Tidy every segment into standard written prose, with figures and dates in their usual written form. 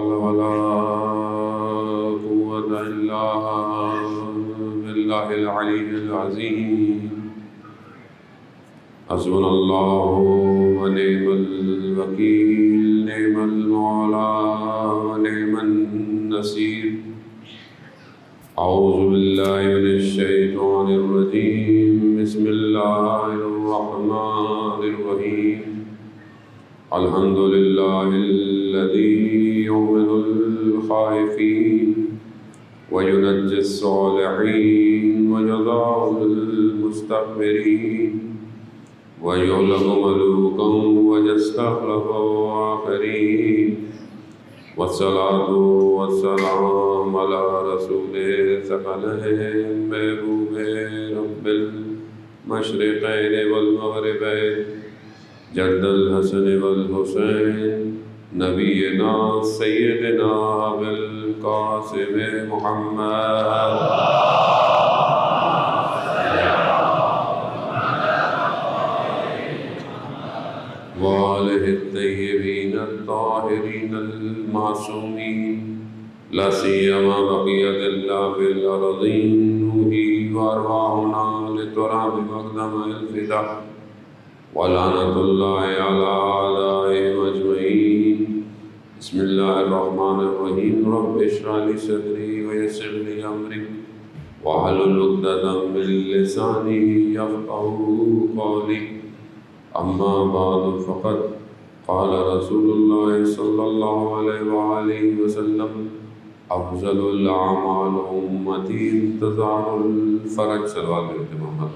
حول ولا قوة إلا بالله العلي العظيم حسبنا الله ونعم الوكيل نعم المولى ونعم النصير أعوذ بالله من الشيطان الرجيم بسم الله الرحمن الرحيم الحمد لله الذي يؤمن الخائفين وينجي الصالحين ويضع المستكبرين ويغلق ملوكا ويستخلف آخرين والصلاة والسلام على رسول ثقلين محبوب رب المشرقين والمغربين جد الحسن والحسين نبينا سيدنا بالقاسم محمد وآله الطيبين الطاهرين المعصومين لا سيما بقية الله في الأرضين نوحي وأرواحنا لتراب مقدم الفداء ولعنة الله على أعدائهم أجمعين بسم الله الرحمن الرحيم رب اشرح لي صدري ويسر لي أمري واحلل عقدة من لساني يفقهوا قولي أما بعد فقد قال رسول الله صلى الله عليه وآله وسلم أفضل الأعمال أمتي انتظار الفرج صلوات محمد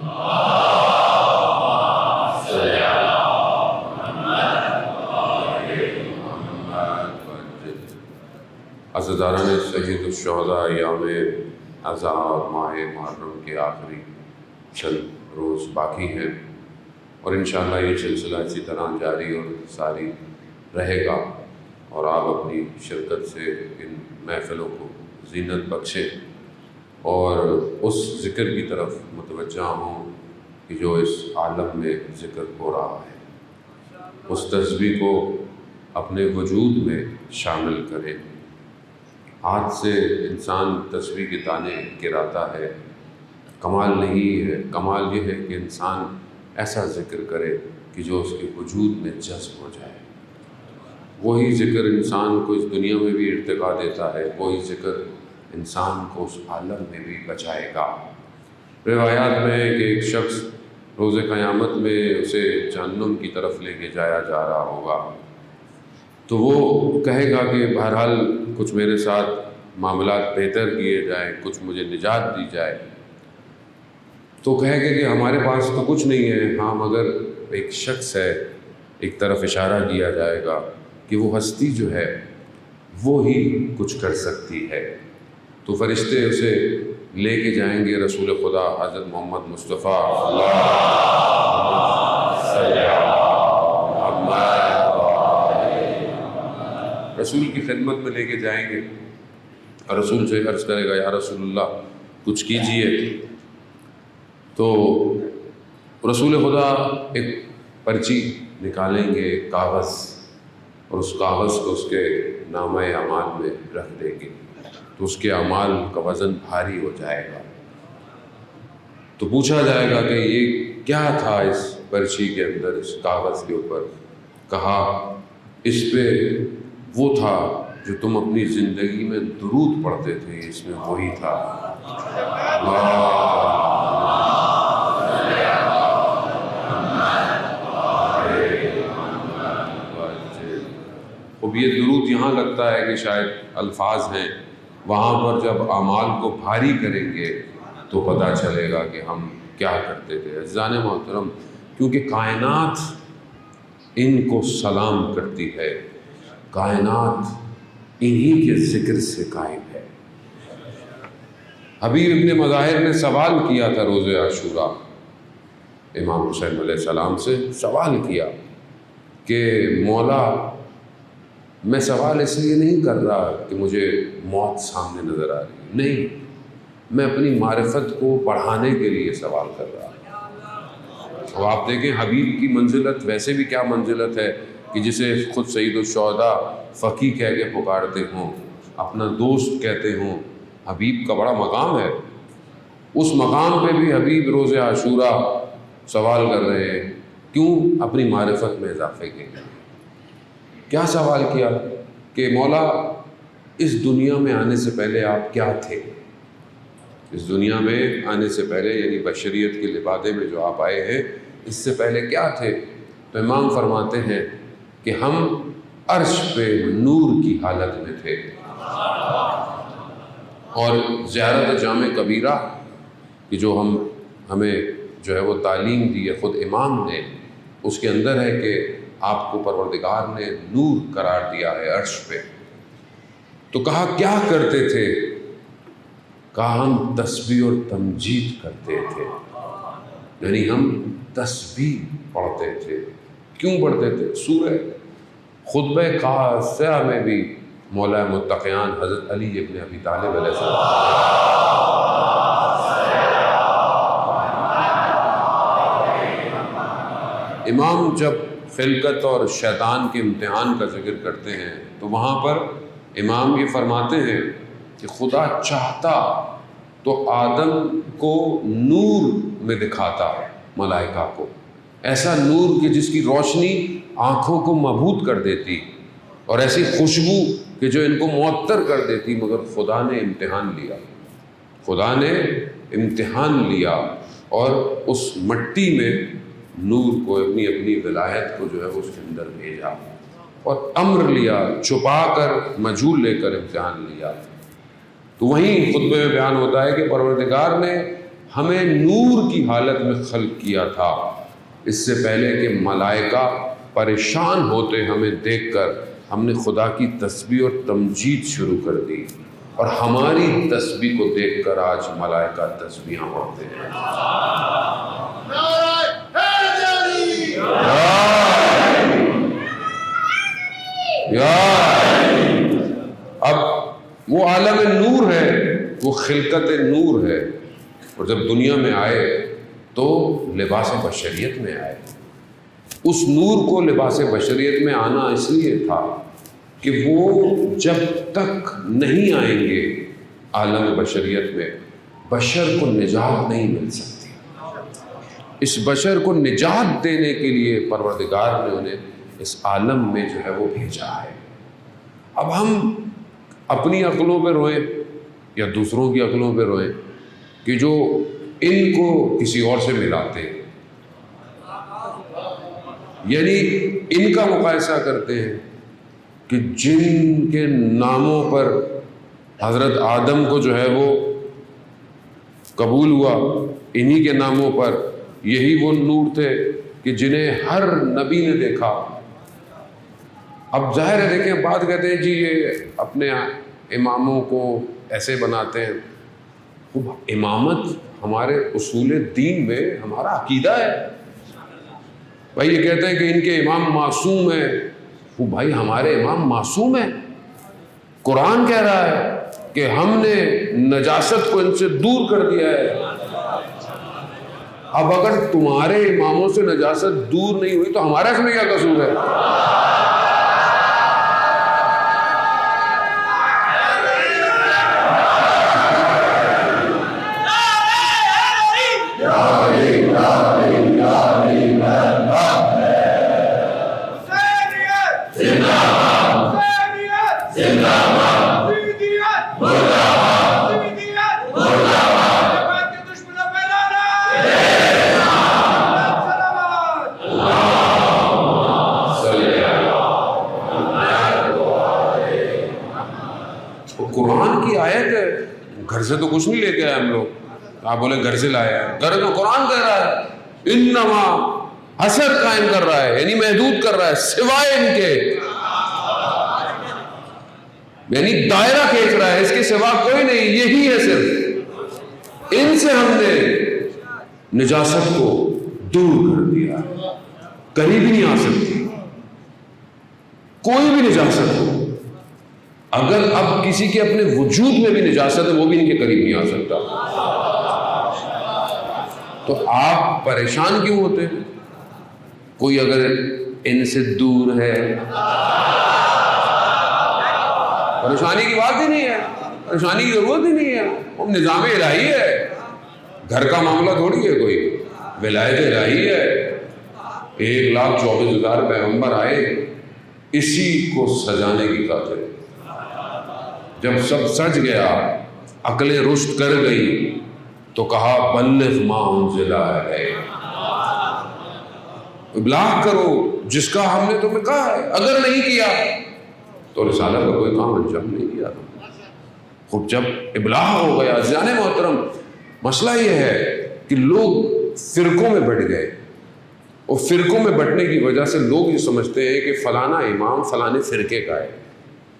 عزیزان سید الشہداء ایام عزا اور ماہ محرم کے آخری چند روز باقی ہیں اور انشاءاللہ یہ سلسلہ اسی طرح جاری اور ساری رہے گا اور آپ اپنی شرکت سے ان محفلوں کو زینت بخشیں اور اس ذکر کی طرف متوجہ ہوں کہ جو اس عالم میں ذکر ہو رہا ہے اس تسبیح کو اپنے وجود میں شامل کریں۔ ہاتھ سے انسان تسبیح کے دانے گراتا ہے، کمال نہیں ہے، کمال یہ ہے کہ انسان ایسا ذکر کرے کہ جو اس کے وجود میں جذب ہو جائے۔ وہی ذکر انسان کو اس دنیا میں بھی ارتقا دیتا ہے، وہی ذکر انسان کو اس عالم میں بھی بچائے گا۔ روایات میں ہے کہ ایک شخص روز قیامت میں اسے جہنم کی طرف لے کے جایا جا رہا ہوگا تو وہ کہے گا کہ بہرحال کچھ میرے ساتھ معاملات بہتر کیے جائیں، کچھ مجھے نجات دی جائے۔ تو کہے گا کہ ہمارے پاس تو کچھ نہیں ہے، ہاں مگر ایک شخص ہے، ایک طرف اشارہ کیا جائے گا کہ وہ ہستی جو ہے وہ ہی کچھ کر سکتی ہے۔ تو فرشتے اسے لے کے جائیں گے رسول خدا حضرت محمد مصطفیٰ رسول کی خدمت میں لے کے جائیں گے اور رسول سے عرض کرے گا یا رسول اللہ کچھ کیجئے۔ تو رسول خدا ایک پرچی نکالیں گے، کاغذ، اور اس کاغذ کو اس کے نامہ اعمال میں رکھ دیں گے تو اس کے اعمال کا وزن بھاری ہو جائے گا۔ تو پوچھا جائے گا کہ یہ کیا تھا اس پرچی کے اندر، اس کاغذ کے اوپر؟ کہا اس پہ وہ تھا جو تم اپنی زندگی میں درود پڑھتے تھے، اس میں وہی تھا۔ اب یہ درود یہاں لگتا ہے کہ شاید الفاظ ہیں، وہاں پر جب اعمال کو بھاری کریں گے تو پتہ چلے گا کہ ہم کیا کرتے تھے۔ عزیزان محترم، کیونکہ کائنات ان کو سلام کرتی ہے، کائنات انہی کے ذکر سے قائم ہے۔ حبیب ابن مظاہر نے سوال کیا تھا روز عاشوراء، امام حسین علیہ السلام سے سوال کیا کہ مولا میں سوال اس لیے نہیں کر رہا کہ مجھے موت سامنے نظر آ رہی ہے، نہیں، میں اپنی معرفت کو بڑھانے کے لیے سوال کر رہا ہوں۔ اب آپ دیکھیں حبیب کی منزلت ویسے بھی کیا منزلت ہے کہ جسے خود سید الشہداء فقی کہہ کے پکارتے ہوں، اپنا دوست کہتے ہوں، حبیب کا بڑا مقام ہے، اس مقام پہ بھی حبیب روز عاشورہ سوال کر رہے ہیں، کیوں؟ اپنی معرفت میں اضافے کے لیے۔ کیا سوال کیا کہ مولا اس دنیا میں آنے سے پہلے آپ کیا تھے؟ اس دنیا میں آنے سے پہلے یعنی بشریت کے لبادے میں جو آپ آئے ہیں، اس سے پہلے کیا تھے؟ تو امام فرماتے ہیں کہ ہم عرش پہ نور کی حالت میں تھے، اور زیارت جامع کبیرہ کہ جو ہمیں جو ہے وہ تعلیم دی ہے خود امام نے، اس کے اندر ہے کہ آپ کو پروردگار نے نور قرار دیا ہے عرش پہ۔ تو کہا کیا کرتے تھے؟ کہا ہم تسبیح اور تمجید کرتے تھے، یعنی ہم تسبیح پڑھتے تھے۔ کیوں پڑھتے تھے؟ سورہ خطبہ قاسیہ میں بھی مولا متقیان حضرت علی ابن ابی طالب علیہ السلام، امام جب خلقت اور شیطان کے امتحان کا ذکر کرتے ہیں تو وہاں پر امام یہ فرماتے ہیں کہ خدا چاہتا تو آدم کو نور میں دکھاتا ملائکہ کو، ایسا نور کہ جس کی روشنی آنکھوں کو مبہوت کر دیتی، اور ایسی خوشبو کہ جو ان کو معطر کر دیتی، مگر خدا نے امتحان لیا، خدا نے امتحان لیا اور اس مٹی میں نور کو اپنی ولایت کو جو ہے اس کے اندر بھیجا، اور امر لیا، چھپا کر مجہول لے کر امتحان لیا۔ تو وہیں خطبے میں بیان ہوتا ہے کہ پروردگار نے ہمیں نور کی حالت میں خلق کیا تھا، اس سے پہلے کہ ملائکہ پریشان ہوتے ہمیں دیکھ کر، ہم نے خدا کی تسبیح اور تمجید شروع کر دی، اور ہماری تسبیح کو دیکھ کر آج ملائکہ تسبیحاں پڑھتے ہیں۔ اب وہ عالم نور ہے، وہ خلقت نور ہے، اور جب دنیا میں آئے تو لباس بشریت میں آئے۔ اس نور کو لباس بشریت میں آنا اس لیے تھا کہ وہ جب تک نہیں آئیں گے عالم بشریت میں، بشر کو نجات نہیں مل سکتی۔ اس بشر کو نجات دینے کے لیے پروردگار نے انہیں اس عالم میں جو ہے وہ بھیجا ہے۔ اب ہم اپنی عقلوں پہ روئیں یا دوسروں کی عقلوں پہ روئیں کہ جو ان کو کسی اور سے ملاتے ہیں، یعنی ان کا مقایسہ کرتے ہیں کہ جن کے ناموں پر حضرت آدم کو جو ہے وہ قبول ہوا، انہی کے ناموں پر یہی وہ نور تھے کہ جنہیں ہر نبی نے دیکھا۔ اب ظاہر ہے، دیکھیں بات کہتے ہیں جی یہ اپنے اماموں کو ایسے بناتے ہیں، خوب امامت ہمارے اصول دین میں ہمارا عقیدہ ہے۔ بھائی یہ کہتے ہیں کہ ان کے امام معصوم ہیں، وہ بھائی ہمارے امام معصوم ہیں؟ قرآن کہہ رہا ہے کہ ہم نے نجاست کو ان سے دور کر دیا ہے۔ اب اگر تمہارے اماموں سے نجاست دور نہیں ہوئی تو ہمارا اس میں کیا قصور ہے؟ گھر سے تو کچھ نہیں لے کے آئے ہم لوگ، آپ بولے گھر سے لایا ہے، گھر تو قرآن کہہ رہا ہے انما حصر قائم کر رہا ہے، یعنی محدود کر رہا ہے سوائے ان کے، یعنی دائرہ کھینچ رہا ہے، اس کے سوا کوئی نہیں، یہی ہے صرف، ان سے ہم نے نجاست کو دور کر دیا، قریب ہی نہیں آ سکتی کوئی بھی نجاست ہو۔ اگر اب کسی کے اپنے وجود میں بھی نجاست ہے وہ بھی ان کے قریب نہیں آ سکتا۔ تو آپ پریشان کیوں ہوتے ہیں؟ کوئی اگر ان سے دور ہے. پریشانی کی بات ہی نہیں ہے، پریشانی کی ضرورت ہی نہیں ہے. وہ نظام الہی ہے، گھر کا معاملہ تھوڑی ہے کوئی، ولایت الہی ہے. 1,24,000 پیغمبر آئے اسی کو سجانے کی خاطر. جب سب سج گیا، عقلیں رشد کر گئی، تو کہا بلغ ما انزل الیک، ابلاغ کرو جس کا ہم نے تمہیں کہا ہے. اگر نہیں کیا تو رسالت کا کوئی کام انجام نہیں کیا. خود جب ابلاغ ہو گیا، عزیزان محترم، مسئلہ یہ ہے کہ لوگ فرقوں میں بٹ گئے، اور فرقوں میں بٹنے کی وجہ سے لوگ یہ سمجھتے ہیں کہ فلانا امام فلانے فرقے کا ہے.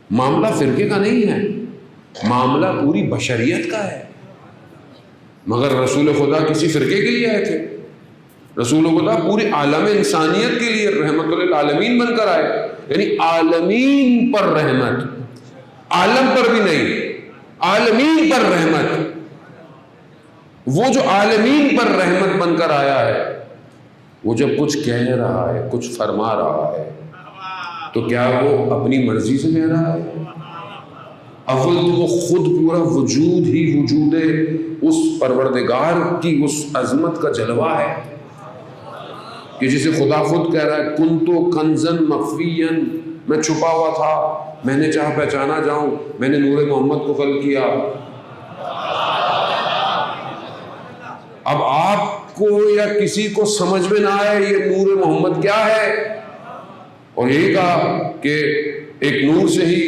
معاملہ فرقے کا نہیں ہے، معاملہ پوری بشریت کا ہے. مگر رسول خدا کسی فرقے کے لیے آئے تھے؟ رسول خدا پورے عالم انسانیت کے لیے رحمت للعالمین بن کر آئے. یعنی عالمین پر رحمت، عالم پر بھی نہیں، عالمین پر رحمت. وہ جو عالمین پر رحمت بن کر آیا ہے، وہ جب کچھ کہہ رہا ہے، کچھ فرما رہا ہے، تو کیا وہ اپنی مرضی سے کہہ رہا ہے؟ اول تو وہ خود پورا وجود ہی وجود اس پروردگار کی اس عظمت کا جلوہ ہے کہ جسے خدا خود کہہ رہا ہے کنتو کنزن مخفیاً، میں چھپا ہوا تھا، میں نے چاہا پہچانا جاؤں، میں نے نور محمد کو خلق کیا. اب آپ کو یا کسی کو سمجھ میں نہ آئے یہ نور محمد کیا ہے، اور یہی کہا کہ ایک نور سے ہی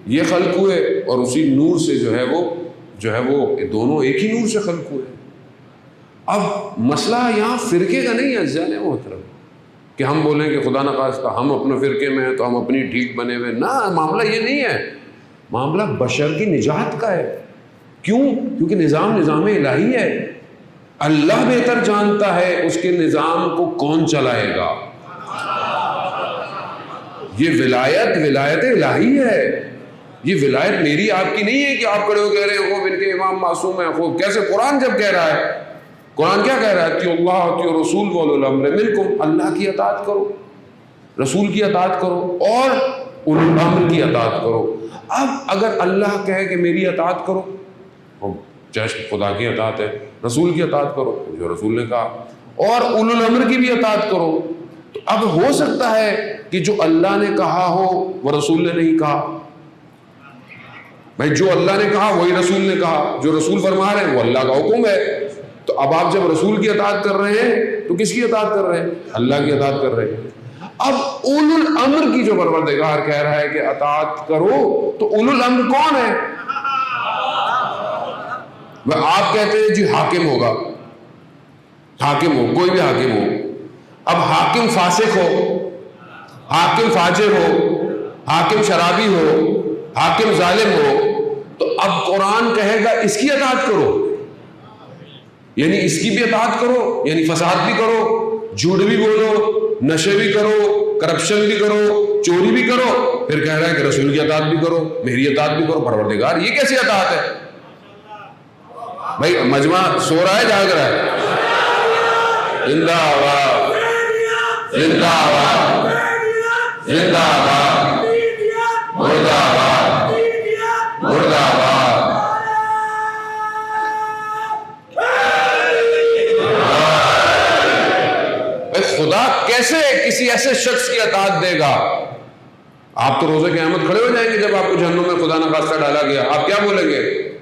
یہ خلق ہوئے، اور اسی نور سے جو ہے وہ دونوں ایک ہی نور سے خلق ہوئے. اب مسئلہ یہاں فرقے کا نہیں ہے عزیزان محترم کہ ہم بولیں کہ خدا نخواستہ ہم اپنے فرقے میں ہیں تو ہم اپنی ٹھیک بنے ہوئے. نہ، معاملہ یہ نہیں ہے، معاملہ بشر کی نجات کا ہے. کیوں؟ کیونکہ نظام الہی ہے. اللہ بہتر جانتا ہے اس کے نظام کو کون چلائے گا. یہ ولایت الہی ہے. یہ ولایت میری آپ کی نہیں ہے کہ آپ کھڑے ہو کہہ رہے ہیں خوب ان کے امام معصوم ہیں. خوب کیسے قرآن جب کہہ رہا ہے، قرآن کیا کہہ رہا ہے؟ اطیعوا اللہ اطیعوا الرسول واولو الامر منکم. اللہ کی اطاعت کرو، رسول کی اطاعت کرو، اور اولو الامر کی اطاعت کرو. اب اگر اللہ کہے کہ میری اطاعت کرو، چاہے خدا کی اطاعت ہے، رسول کی اطاعت کرو جو رسول نے کہا، اور اولو الامر کی بھی اطاعت کرو، تو اب ہو سکتا ہے کہ جو اللہ نے کہا ہو وہ رسول نے نہیں کہا. بھائی جو اللہ نے کہا وہی رسول نے کہا، جو رسول فرما رہے ہیں وہ اللہ کا حکم ہے. تو اب آپ جب رسول کی اطاعت کر رہے ہیں تو کس کی اطاعت کر رہے ہیں؟ اللہ کی اطاعت کر رہے ہیں. اب اولو الامر کی جو پروردگار کہہ رہا ہے کہ اطاعت کرو، تو اولو الامر کون ہے؟ آپ کہتے ہیں جی حاکم ہوگا، حاکم ہو، کوئی بھی حاکم ہو. اب حاکم فاسق ہو، حاکم فاجر ہو، حاکم شرابی ہو، حاکم ظالم ہو، تو اب قرآن کہے گا اس کی اطاعت کرو، یعنی اس کی بھی اطاعت کرو، یعنی فساد بھی کرو، جھوٹ بھی بولو، نشے بھی کرو، کرپشن بھی کرو، چوری بھی کرو، پھر کہہ رہا ہے کہ رسول کی اطاعت بھی کرو، میری اطاعت بھی کرو. پروردگار یہ کیسی اطاعت ہے؟ بھائی مجمع سو رہا ہے جاگ رہا ہے؟ زندہ آباد، زندہ آباد، زندہ آباد، مردہ آباد، مردہ آباد. خدا کیسے کسی ایسے شخص کی اطاعت دے گا؟ آپ تو روزے قیامت کھڑے ہو جائیں گے جب آپ کو جہنم میں خدا نخواستہ ڈالا گیا. آپ کیا بولیں گے؟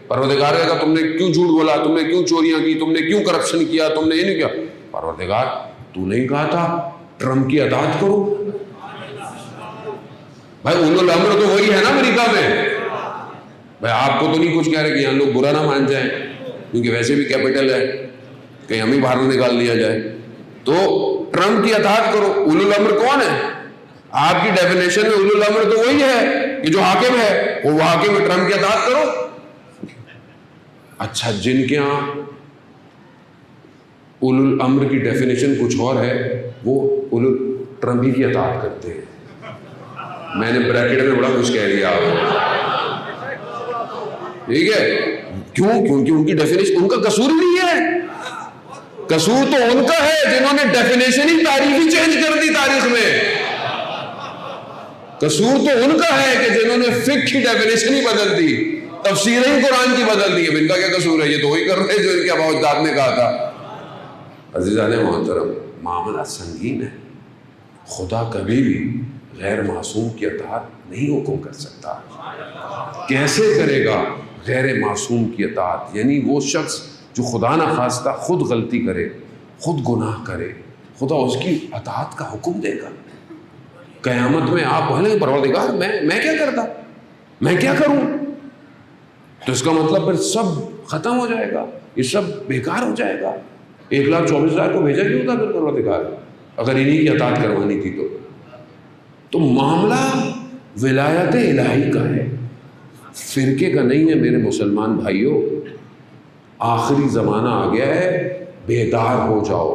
پروردگار کہے گا تم نے کیوں جھوٹ بولا، تم نے کیوں چوریاں کی، تم نے کیوں کرپشن کیا، تم نے یہ نہیں کیا. پروردگار تو نہیں کہا تھا ٹرمپ کی اطاعت کرو؟ بھائی اولو الامر تو وہی ہے نا امریکہ میں. بھائی آپ کو تو نہیں کچھ کہہ رہے کہ یہاں لوگ برا نہ مان جائیں، کیونکہ ویسے بھی کیپٹل ہے، کہیں ہمیں باہر نکال دیا جائے. تو ٹرمپ کی اطاعت کرو. اولو الامر کون ہے؟ آپ کی ڈیفینیشن میں اولو الامر تو وہی ہے کہ جو حاکم ہے وہ حاکم ہے، ٹرمپ کی اطاعت کرو. اچھا جن کے ہاں اولو الامر کی ڈیفینیشن کچھ اور ہے، وہ اولو ٹرمپ کی اطاعت کرتے ہیں. میں نے بریکٹ میں بڑا کچھ کہہ دیا آپ کو، ٹھیک ہے؟ کیوں؟ کیونکہ ان کی ڈیفینیشن، ان کا قصور نہیں ہے، قصور تو ان کا ہے جنہوں نے ڈیفینیشن ہی تعریف ہی چینج کر دی تاریخ میں. قصور تو ان کا ہے کہ جنہوں نے فقہ کی ڈیفینیشن ہی بدل دی، تفسیریں ہی قرآن کی بدل دی. اب ان کا کیا قصور ہے؟ یہ تو وہی کر رہے جو ان کے آباء و اجداد نے کہا تھا. عزیزان محترم، معاملہ سنگین ہے. خدا کبھی بھی غیر معصوم کی اطاعت نہیں حکم کر سکتا. کیسے کرے گا غیر معصوم کی اطاعت؟ یعنی وہ شخص جو خدا نہ خواستہ خود غلطی کرے، خود گناہ کرے، خدا اس کی اطاعت کا حکم دے گا. قیامت میں آپ بولیں پروردگار میں کیا کرتا، میں کیا کروں؟ تو اس کا مطلب پھر سب ختم ہو جائے گا، یہ سب بیکار ہو جائے گا. 1,24,000 کو بھیجا کیوں تھا پھر پروردگار اگر انہی کی اطاعت کروانی تھی تو معاملہ ولایت الہی کا ہے، فرقے کا نہیں ہے. میرے مسلمان بھائیوں، آخری زمانہ آ گیا ہے، بیدار ہو جاؤ.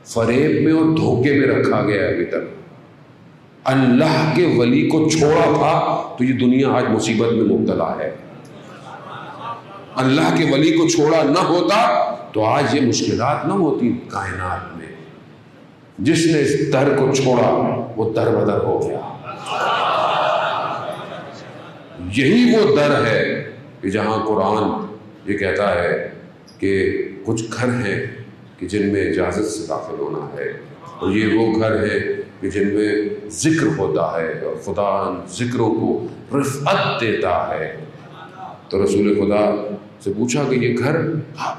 فریب میں اور دھوکے میں رکھا گیا ہے ابھی تک. اللہ کے ولی کو چھوڑا تھا تو یہ دنیا آج مصیبت میں مبتلا ہے. اللہ کے ولی کو چھوڑا نہ ہوتا تو آج یہ مشکلات نہ ہوتی کائنات میں. جس نے اس در کو چھوڑا وہ در بدر ہو گیا. یہی وہ در ہے کہ جہاں قرآن یہ کہتا ہے کہ کچھ گھر ہیں کہ جن میں اجازت سے داخل ہونا ہے، اور یہ وہ گھر ہیں کہ جن میں ذکر ہوتا ہے اور خدا ذکروں کو رفعت دیتا ہے. تو رسول خدا سے پوچھا کہ یہ گھر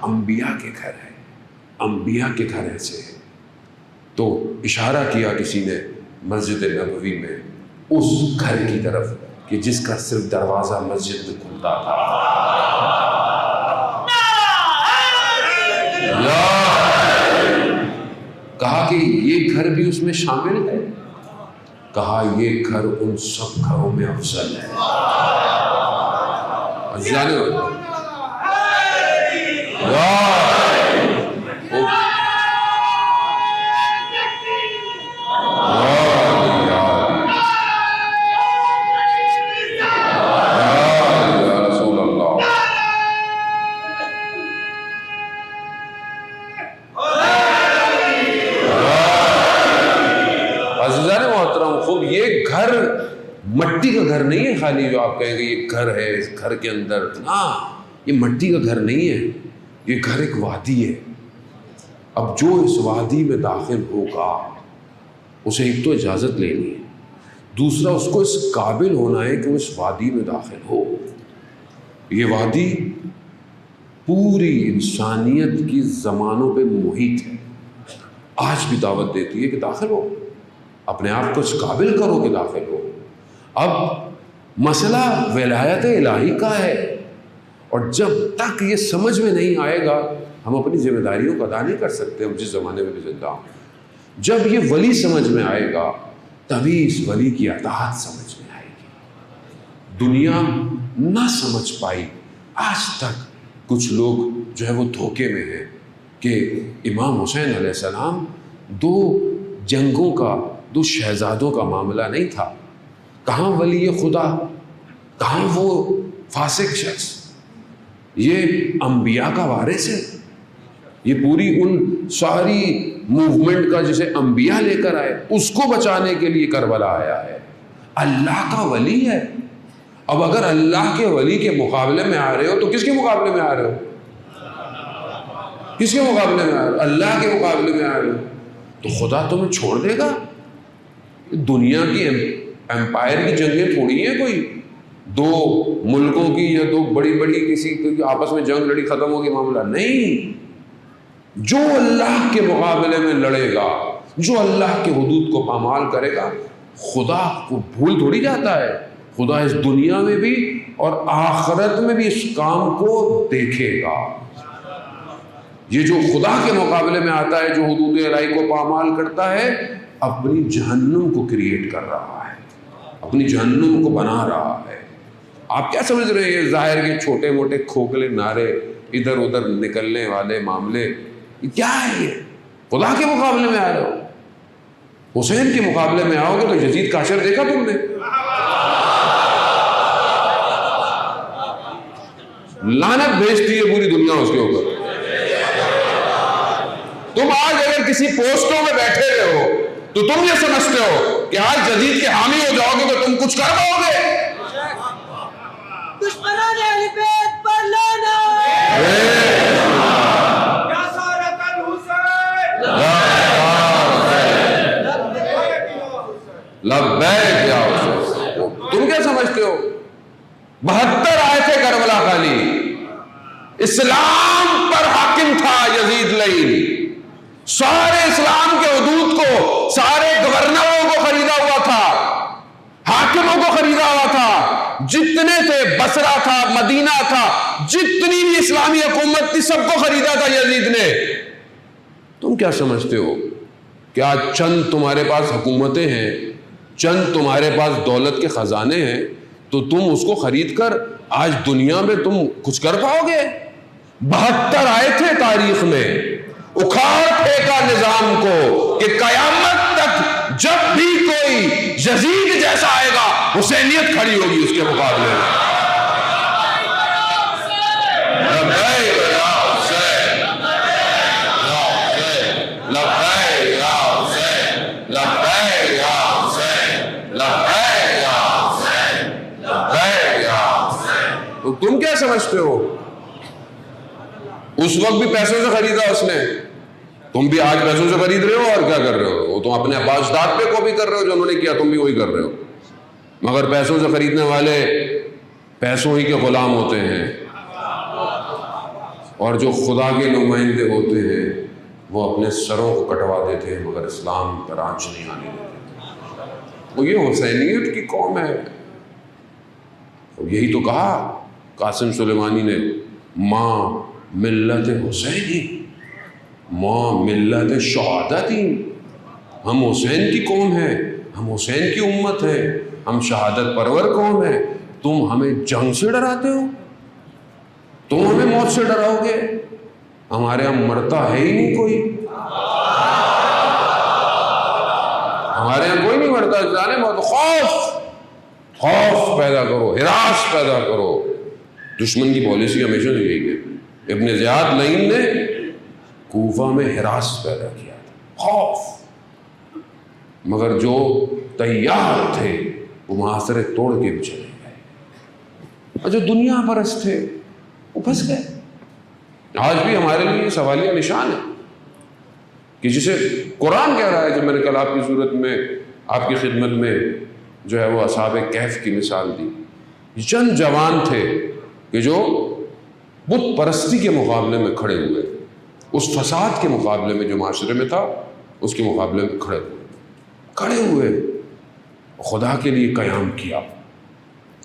انبیاء کے گھر ہے، انبیاء کے گھر ایسے ہیں. تو اشارہ کیا کسی نے مسجد نبوی میں اس گھر کی طرف کہ جس کا صرف دروازہ مسجد میں کھلتا تھا. کہا کہ یہ گھر بھی اس میں شامل ہے؟ کہا یہ گھر ان سب گھروں میں افضل ہے. مٹی کا گھر نہیں ہے خالی جو آپ کہیں گے یہ گھر ہے، اس گھر کے اندر، ہاں یہ مٹی کا گھر نہیں ہے، یہ گھر ایک وادی ہے. اب جو اس وادی میں داخل ہوگا اسے ایک تو اجازت لینی ہے، دوسرا اس کو اس قابل ہونا ہے کہ وہ اس وادی میں داخل ہو. یہ وادی پوری انسانیت کی زمانوں پہ محیط ہے، آج بھی دعوت دیتی ہے کہ داخل ہو، اپنے آپ کو اس قابل کرو کہ داخل ہو. اب مسئلہ ولایت الہی کا ہے، اور جب تک یہ سمجھ میں نہیں آئے گا ہم اپنی ذمہ داریوں کو ادا نہیں کر سکتے. ہم جس زمانے میں بھی زندہ ہوں، جب یہ ولی سمجھ میں آئے گا تبھی اس ولی کی اطاعت سمجھ میں آئے گی. دنیا نہ سمجھ پائی آج تک. کچھ لوگ جو ہے وہ دھوکے میں ہیں کہ امام حسین علیہ السلام 2 جنگوں کا، 2 شہزادوں کا معاملہ نہیں تھا. کہاں ولی خدا، کہاں وہ فاسق شخص؟ یہ انبیاء کا وارث ہے. یہ پوری ان ساری موومنٹ کا جسے انبیاء لے کر آئے اس کو بچانے کے لیے کربلا آیا ہے. اللہ کا ولی ہے. اب اگر اللہ کے ولی کے مقابلے میں آ رہے ہو تو کس کے مقابلے میں آ رہے ہو؟ کس کے مقابلے میں آ رہے ہو؟ اللہ کے مقابلے میں آ رہے ہو. تو خدا تمہیں چھوڑ دے گا؟ دنیا کی امپائر کی جنگیں تھوڑی ہیں کوئی 2 ملکوں کی یا 2 بڑی بڑی کسی کی آپس میں جنگ لڑی ختم ہوگی معاملہ نہیں. جو اللہ کے مقابلے میں لڑے گا، جو اللہ کے حدود کو پامال کرے گا، خدا کو بھول تھوڑی جاتا ہے. خدا اس دنیا میں بھی اور آخرت میں بھی اس کام کو دیکھے گا. یہ جو خدا کے مقابلے میں آتا ہے، جو حدود الہی کو پامال کرتا ہے، اپنی جہنم کو کریٹ کر رہا ہے، اپنی جہنم کو بنا رہا ہے. آپ کیا سمجھ رہے ہیں؟ ظاہر کے چھوٹے موٹے کھوکھلے نعرے، ادھر ادھر نکلنے والے معاملے، یہ کیا ہے؟ یہ خدا کے مقابلے میں آ رہے ہو. حسین کے مقابلے میں آؤ گے تو یزید کا اشر دیکھا تم نے؟ لعنت بھیجتی ہے پوری دنیا اس کے اوپر. تم آج اگر کسی پوسٹوں میں بیٹھے ہوئے ہو تو تم یہ سمجھتے ہو کہ آج یزید کے حامی ہو جاؤ گے تو تم کچھ کر پاؤ گے؟ دشمنان اہل بیت پر لعنت۔ یا سارق الحسین لبیک یا حسین۔ تم کیا سمجھتے ہو 72 آئے تھے کربلا خالی، اسلام پر حاکم تھا یزید لعین، سارے اسلام کے حدود کو، سارے گورنروں کو خریدا ہوا تھا، حاکموں کو خریدا ہوا تھا، جتنے تھے، بصرہ تھا، مدینہ تھا، جتنی بھی اسلامی حکومت تھی سب کو خریدا تھا یزید نے۔ تم کیا سمجھتے ہو کہ آج چند تمہارے پاس حکومتیں ہیں، چند تمہارے پاس دولت کے خزانے ہیں تو تم اس کو خرید کر آج دنیا میں تم کچھ کر پاؤ گے؟ 72 آئے تھے تاریخ میں، اکھاڑ پھینکا نظام کو کہ قیامت تک جب بھی کوئی یزید جیسا آئے گا حسینیت کھڑی ہوگی اس کے مقابلے میں۔ تو تم کیا سمجھتے ہو؟ اس وقت بھی پیسوں سے خریدا اس نے، تم بھی آج پیسوں سے خرید رہے ہو اور کیا کر رہے ہو؟ وہ تم اپنے اجداد پہ کو بھی کر رہے ہو جو انہوں نے کیا، تم بھی وہی کر رہے ہو، مگر پیسوں سے خریدنے والے پیسوں ہی کے غلام ہوتے ہیں، اور جو خدا کے نمائندے ہوتے ہیں وہ اپنے سروں کو کٹوا دیتے ہیں مگر اسلام پر آنچ نہیں آنے دیتے۔ وہ یہ حسینیت کی قوم ہے۔ یہی تو کہا قاسم سلیمانی نے، ماں ملت حسینی ماں ملت شہادتی، ہم حسین کی قوم ہے، ہم حسین کی امت ہے، ہم شہادت پرور قوم ہے۔ تم ہمیں جنگ سے ڈراتے ہو، تم ہمیں موت سے ڈراؤ گے؟ ہمارے ہاں مرتا ہے ہی نہیں کوئی، ہمارے ہاں کوئی نہیں مرتا، جانے موت۔ خوف پیدا کرو، ہراس پیدا کرو۔ دشمن کی پالیسی ہمیشہ سے یہی ہے۔ ابن زیاد لعین نے کوفہ میں ہراس پیدا کیا تھا، خوف، مگر جو تیار تھے وہ محاصرے توڑ کے بھی چلے گئے، اور جو دنیا پرست تھے وہ پھنس گئے۔ آج بھی ہمارے لیے سوالیہ نشان ہے کہ جسے قرآن کہہ رہا ہے، جو میں نے کل آپ کی صورت میں آپ کی خدمت میں جو ہے وہ اصحاب کہف کی مثال دی، یہ چند جوان تھے کہ جو بت پرستی کے مقابلے میں کھڑے ہوئے، اس فساد کے مقابلے میں جو معاشرے میں تھا اس کے مقابلے میں کھڑے ہوئے، خدا کے لیے قیام کیا۔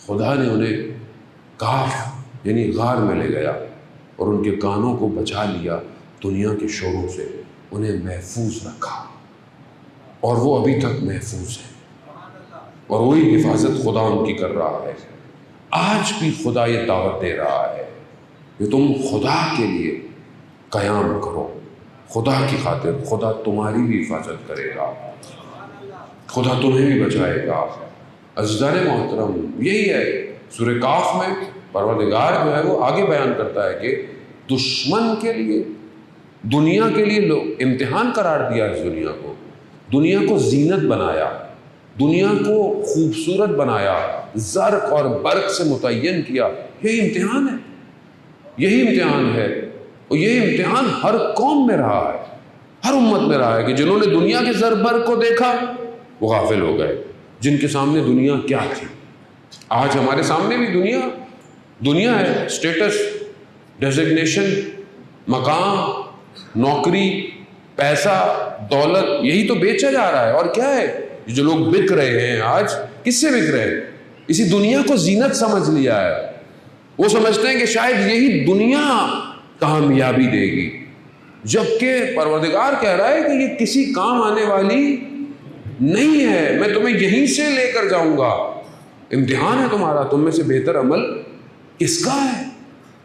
خدا نے انہیں کہف یعنی غار میں لے گیا اور ان کے کانوں کو بچا لیا دنیا کے شوروں سے، انہیں محفوظ رکھا، اور وہ ابھی تک محفوظ ہیں، اور وہی حفاظت خدا ان کی کر رہا ہے۔ آج بھی خدا یہ دعوت دے رہا ہے کہ تم خدا کے لیے قیام کرو، خدا کی خاطر خدا تمہاری بھی حفاظت کرے گا، خدا تمہیں بھی بچائے گا۔ عزیزان محترم، یہی ہے سورہ کاف میں پروردگار جو ہے وہ آگے بیان کرتا ہے کہ دشمن کے لیے، دنیا کے لیے لوگ امتحان قرار دیا، اس دنیا کو زینت بنایا، دنیا کو خوبصورت بنایا، زرق اور برق سے متعین کیا۔ یہی امتحان ہے، یہی امتحان ہے، اور یہی امتحان ہر قوم میں رہا ہے، ہر امت میں رہا ہے کہ جنہوں نے دنیا کے زر برق کو دیکھا وہ غافل ہو گئے، جن کے سامنے دنیا کیا تھی۔ آج ہمارے سامنے بھی دنیا ہے، اسٹیٹس، ڈیزگنیشن، مقام، نوکری، پیسہ، دولت، یہی تو بیچا جا رہا ہے۔ اور کیا ہے جو لوگ بک رہے ہیں آج، کس سے بک رہے ہیں؟ اسی دنیا کو زینت سمجھ لیا ہے، وہ سمجھتے ہیں کہ شاید یہی دنیا کامیابی دے گی، جبکہ پروردگار کہہ رہا ہے کہ یہ کسی کام آنے والی نہیں ہے، میں تمہیں یہیں سے لے کر جاؤں گا۔ امتحان ہے تمہارا، تم میں سے بہتر عمل کس کا ہے،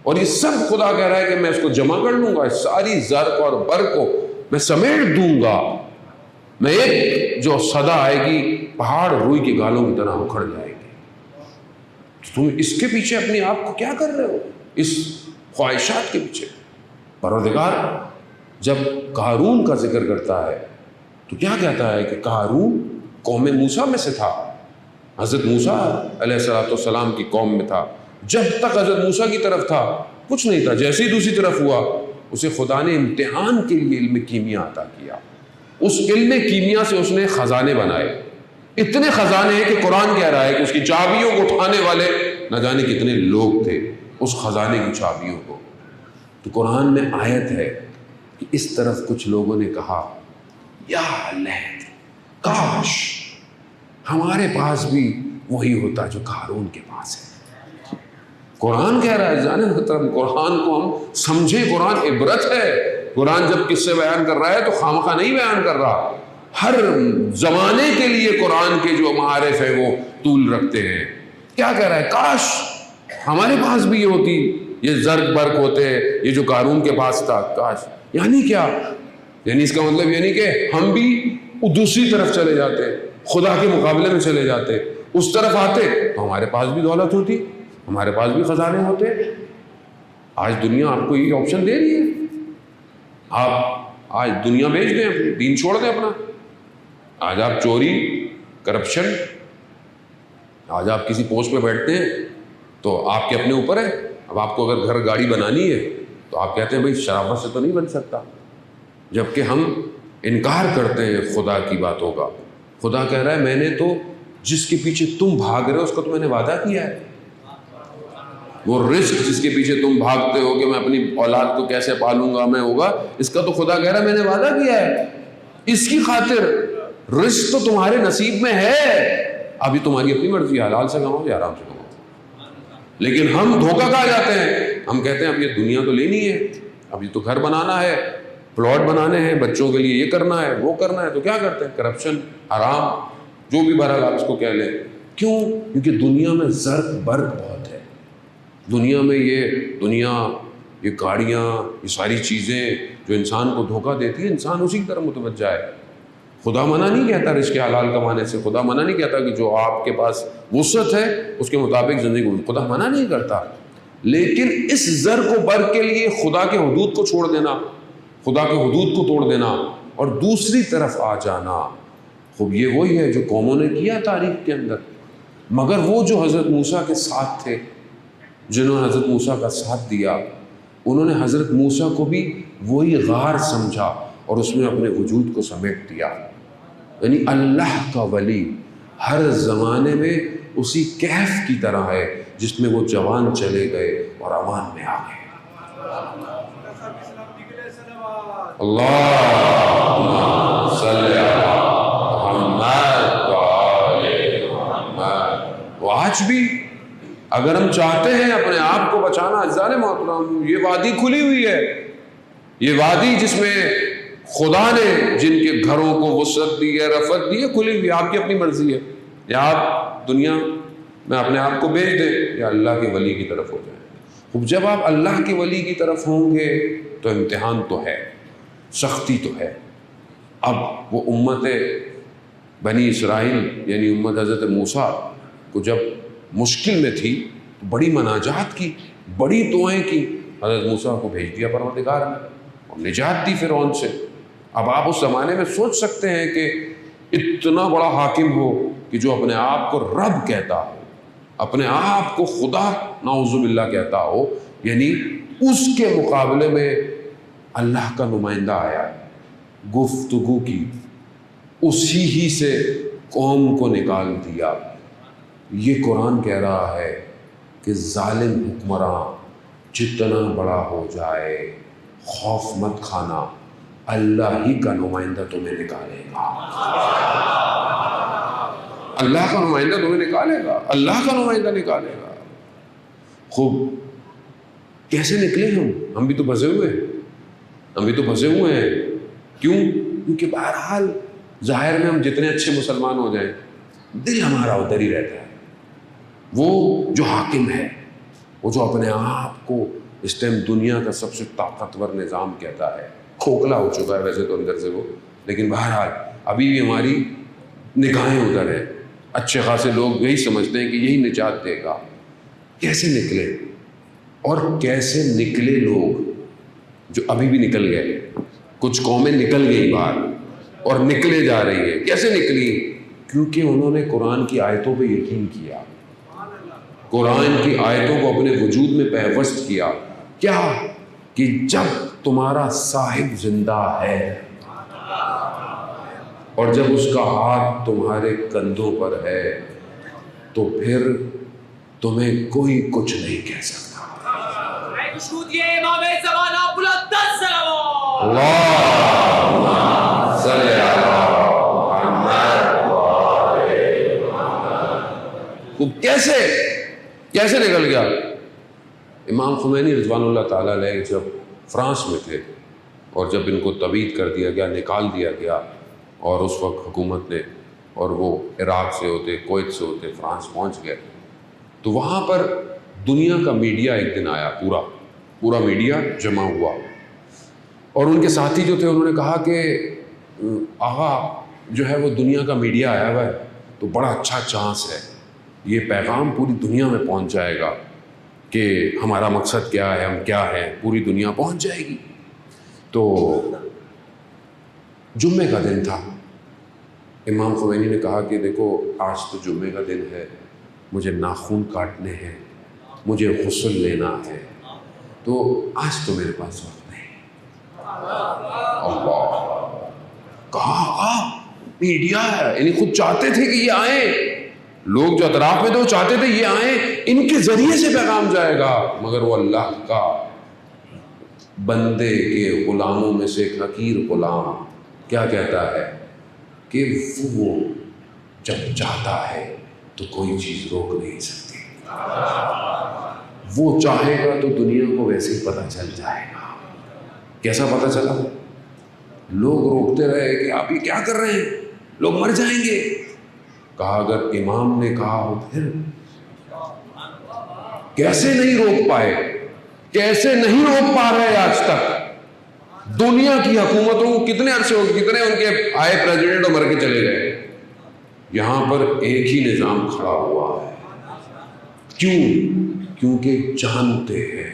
اور یہ سب خدا کہہ رہا ہے کہ میں اس کو جمع کر لوں گا، اس ساری زرق اور برق کو میں سمیٹ دوں گا، میں ایک جو صدا آئے گی پہاڑ روئی کی گالوں کی طرح اکھڑ جائے گی۔ تم اس کے پیچھے اپنے آپ کو کیا کر رہے ہو، اس خواہشات کے پیچھے؟ پروردگار جب قارون کا ذکر کرتا ہے تو کیا کہتا ہے کہ قارون قوم موسیٰ میں سے تھا، حضرت موسیٰ علیہ السلام کی قوم میں تھا. جب تک حضرت موسیٰ کی طرف تھا کچھ نہیں تھا، جیسے ہی دوسری طرف ہوا اسے خدا نے امتحان کے لیے علم کیمیا عطا کیا. اس علم کیمیا سے اس نے خزانے بنائے. اتنے خزانے ہیں کہ قرآن کہہ رہا ہے کہ اس کی چابیوں کو اٹھانے والے نہ جانے کتنے لوگ تھے اس خزانے کی چابیوں کو. تو قرآن میں آیت ہے کہ اس طرف کچھ لوگوں نے کہا یا لیت، کاش ہمارے پاس بھی وہی ہوتا جو قارون کے پاس ہے. قرآن کہہ رہا ہے جانے محترم، قرآن کو ہم سمجھے، قرآن عبرت ہے. قرآن جب قصے بیان کر رہا ہے تو خامخواہ نہیں بیان کر رہا. ہر زمانے کے لیے قرآن کے جو معارف ہے وہ طول رکھتے ہیں. کیا کہہ رہا ہے؟ کاش ہمارے پاس بھی یہ ہوتی، یہ زرق برق ہوتے، یہ جو قارون کے پاس تھا. کاش یعنی کیا؟ یعنی اس کا مطلب یعنی کہ ہم بھی دوسری طرف چلے جاتے، خدا کے مقابلے میں چلے جاتے، اس طرف آتے تو ہمارے پاس بھی دولت ہوتی، ہمارے پاس بھی خزانے ہوتے. آج دنیا آپ کو یہ آپشن دے رہی ہے. آپ آج دنیا بیچ دیں، اپنی دین چھوڑ دیں اپنا. آج آپ چوری، کرپشن، آج آپ کسی پوسٹ پہ بیٹھتے ہیں تو آپ کے اپنے اوپر ہے. اب آپ کو اگر گھر گاڑی بنانی ہے تو آپ کہتے ہیں بھائی شرافت سے تو نہیں بن سکتا، جبکہ ہم انکار کرتے ہیں خدا کی باتوں کا. خدا کہہ رہا ہے میں نے تو جس کے پیچھے تم بھاگ رہے ہو اس کا تو میں نے وعدہ کیا ہے. وہ رزق جس کے پیچھے تم بھاگتے ہو کہ میں اپنی اولاد کو کیسے پالوں گا، میں ہوگا، اس کا تو خدا کہہ رہا ہے میں نے وعدہ کیا ہے. اس کی خاطر رزق تو تمہارے نصیب میں ہے، ابھی تمہاری اپنی مرضی ہے، حلال سے کماؤ یا حرام سے کماؤ. لیکن ہم دھوکہ کھا جاتے ہیں. ہم کہتے ہیں اب یہ دنیا تو لینی ہے، اب یہ تو گھر بنانا ہے، پلاٹ بنانے ہیں، بچوں کے لیے یہ کرنا ہے، وہ کرنا ہے. تو کیا کرتے ہیں؟ کرپشن، حرام، جو بھی بہرحال آپ اس کو کہہ لیں. کیوں؟ کیونکہ دنیا میں زرق برق بہت ہے. دنیا میں یہ گاڑیاں، یہ ساری چیزیں جو انسان کو دھوکہ دیتی ہیں، انسان اسی کی طرف متوجہ ہے. خدا منع نہیں کہتا رزق حلال کمانے سے، خدا منع نہیں کہتا کہ جو آپ کے پاس وسعت ہے اس کے مطابق زندگی، خدا منع نہیں کرتا. لیکن اس زرق و برق کے لیے خدا کے حدود کو چھوڑ دینا، خدا کے حدود کو توڑ دینا اور دوسری طرف آ جانا، خوب یہ وہی ہے جو قوموں نے کیا تاریخ کے اندر. مگر وہ جو حضرت موسیٰ کے ساتھ تھے، جنہوں نے حضرت موسیٰ کا ساتھ دیا، انہوں نے حضرت موسیٰ کو بھی وہی غار سمجھا اور اس میں اپنے وجود کو سمیٹ دیا. یعنی اللہ کا ولی ہر زمانے میں اسی کہف کی طرح ہے جس میں وہ جوان چلے گئے اور امان میں آ گئے. اللہم صلی علی محمد وآل محمد. وہ آج بھی اگر ہم چاہتے ہیں اپنے آپ کو بچانا، اجزاء محترم، یہ وادی کھلی ہوئی ہے. یہ وادی جس میں خدا نے جن کے گھروں کو وسعت دی ہے، رفعت دی ہے، کھلی ہوئی. آپ کی اپنی مرضی ہے، یا آپ دنیا میں اپنے آپ کو بیچ دیں یا اللہ کے ولی کی طرف ہو جائیں. خوب جب آپ اللہ کے ولی کی طرف ہوں گے تو امتحان تو ہے، سختی تو ہے. اب وہ امت بنی اسرائیل یعنی امت حضرت موسیٰ کو جب مشکل میں تھی تو بڑی مناجات کی، بڑی دعائیں کی. حضرت موسیٰ کو بھیج دیا پروردگار نے اور نجات دی فرعون سے. اب آپ اس زمانے میں سوچ سکتے ہیں کہ اتنا بڑا حاکم ہو کہ جو اپنے آپ کو رب کہتا ہو، اپنے آپ کو خدا نعوذ باللہ کہتا ہو، یعنی اس کے مقابلے میں اللہ کا نمائندہ آیا، گفتگو کی، اسی ہی سے قوم کو نکال دیا. یہ قرآن کہہ رہا ہے کہ ظالم حکمراں جتنا بڑا ہو جائے خوف مت کھانا، اللہ ہی کا نمائندہ تمہیں نکالے گا. اللہ کا نمائندہ تمہیں نکالے گا، اللہ کا نمائندہ نکالے گا. خوب کیسے نکلے ہم بھی تو پھنسے ہوئے ہیں، ہم بھی تو پھنسے ہوئے ہیں. کیوں؟ کیونکہ بہرحال ظاہر میں ہم جتنے اچھے مسلمان ہو جائیں، دل ہمارا ادھر ہی رہتا ہے. وہ جو حاکم ہے، وہ جو اپنے آپ کو اس ٹائم دنیا کا سب سے طاقتور نظام کہتا ہے، کھوکھلا ہو چکا ہے ویسے تو اندر سے وہ، لیکن بہرحال ابھی بھی ہماری نگاہیں ادھر ہیں. اچھے خاصے لوگ یہی سمجھتے ہیں کہ یہی نجات دے گا. کیسے نکلے؟ اور کیسے نکلے لوگ جو ابھی بھی نکل گئے. کچھ قومیں نکل گئی باہر اور نکلے جا رہی ہیں. کیسے نکلی؟ کیونکہ انہوں نے قرآن کی آیتوں پہ یقین کیا، قرآن کی آیتوں کو اپنے وجود میں پیوست کیا. کیا کہ جب تمہارا صاحب زندہ ہے اور جب اس کا ہاتھ تمہارے کندھوں پر ہے تو پھر تمہیں کوئی کچھ نہیں کہہ سکتا. کیسے نکل گیا؟ امام خمینی رضوان اللہ تعالیٰ علیہ جب فرانس میں تھے اور جب ان کو تبعید کر دیا گیا، نکال دیا گیا، اور اس وقت حکومت نے، اور وہ عراق سے ہوتے، کویت سے ہوتے فرانس پہنچ گئے، تو وہاں پر دنیا کا میڈیا ایک دن آیا، پورا میڈیا جمع ہوا، اور ان کے ساتھی جو تھے انہوں نے کہا کہ آغا جو ہے وہ دنیا کا میڈیا آیا ہوا ہے تو بڑا اچھا چانس ہے، یہ پیغام پوری دنیا میں پہنچ جائے گا کہ ہمارا مقصد کیا ہے، ہم کیا ہیں، پوری دنیا پہنچ جائے گی. تو جمعے کا دن تھا. امام خمینی نے کہا کہ دیکھو آج تو جمعے کا دن ہے، مجھے ناخن کاٹنے ہیں، مجھے غسل لینا ہے، تو آج تو میرے پاس وقت نہیں. اللہ کہا میڈیا ہے، یعنی خود چاہتے تھے کہ یہ آئیں، لوگ جو اطراف میں تھے وہ چاہتے تھے یہ آئیں، ان کے ذریعے سے پیغام جائے گا، مگر وہ اللہ کا بندے کے غلاموں میں سے ایک حقیر غلام کیا کہتا ہے کہ وہ جب چاہتا ہے تو کوئی چیز روک نہیں سکتی، وہ چاہے گا تو دنیا کو ویسے ہی پتہ چل جائے گا. کیسا پتہ چلا؟ لوگ روکتے رہے کہ آپ یہ کیا کر رہے ہیں، لوگ مر جائیں گے. کہا اگر امام نے کہا ہو پھر کیسے نہیں روک پائے، کیسے نہیں روک پا رہے آج تک. دنیا کی حکومتوں کو کتنے عرصے ہو گئے، کتنے ان کے آئے پریزیڈنٹ اور مر کے چلے گئے، یہاں پر ایک ہی نظام کھڑا ہوا ہے. کیوں؟ کیونکہ جانتے ہیں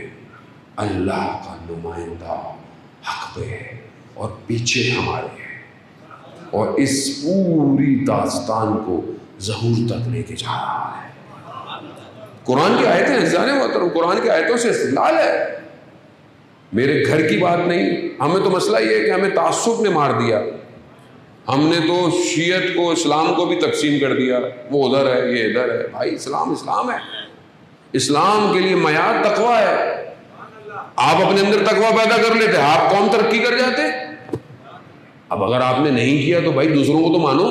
اللہ کا نمائندہ حق پہ ہے اور پیچھے ہمارے ہیں، اور اس پوری داستان کو ظہور تک لے کے جا رہا ہے. قرآن کی آیتیں عزیزان محترم، قرآن کی آیتوں سے استدلال ہے. میرے گھر کی بات نہیں، ہمیں تو مسئلہ یہ ہے کہ ہمیں تعصب نے مار دیا. ہم نے تو شیعت کو، اسلام کو بھی تقسیم کر دیا، وہ ادھر ہے یہ ادھر ہے. بھائی اسلام اسلام ہے، اسلام کے لیے معیار تقویٰ ہے. آپ اپنے اندر تقویٰ پیدا کر لیتے، آپ قوم ترقی کر جاتے. اب اگر آپ نے نہیں کیا تو بھائی دوسروں کو تو مانو،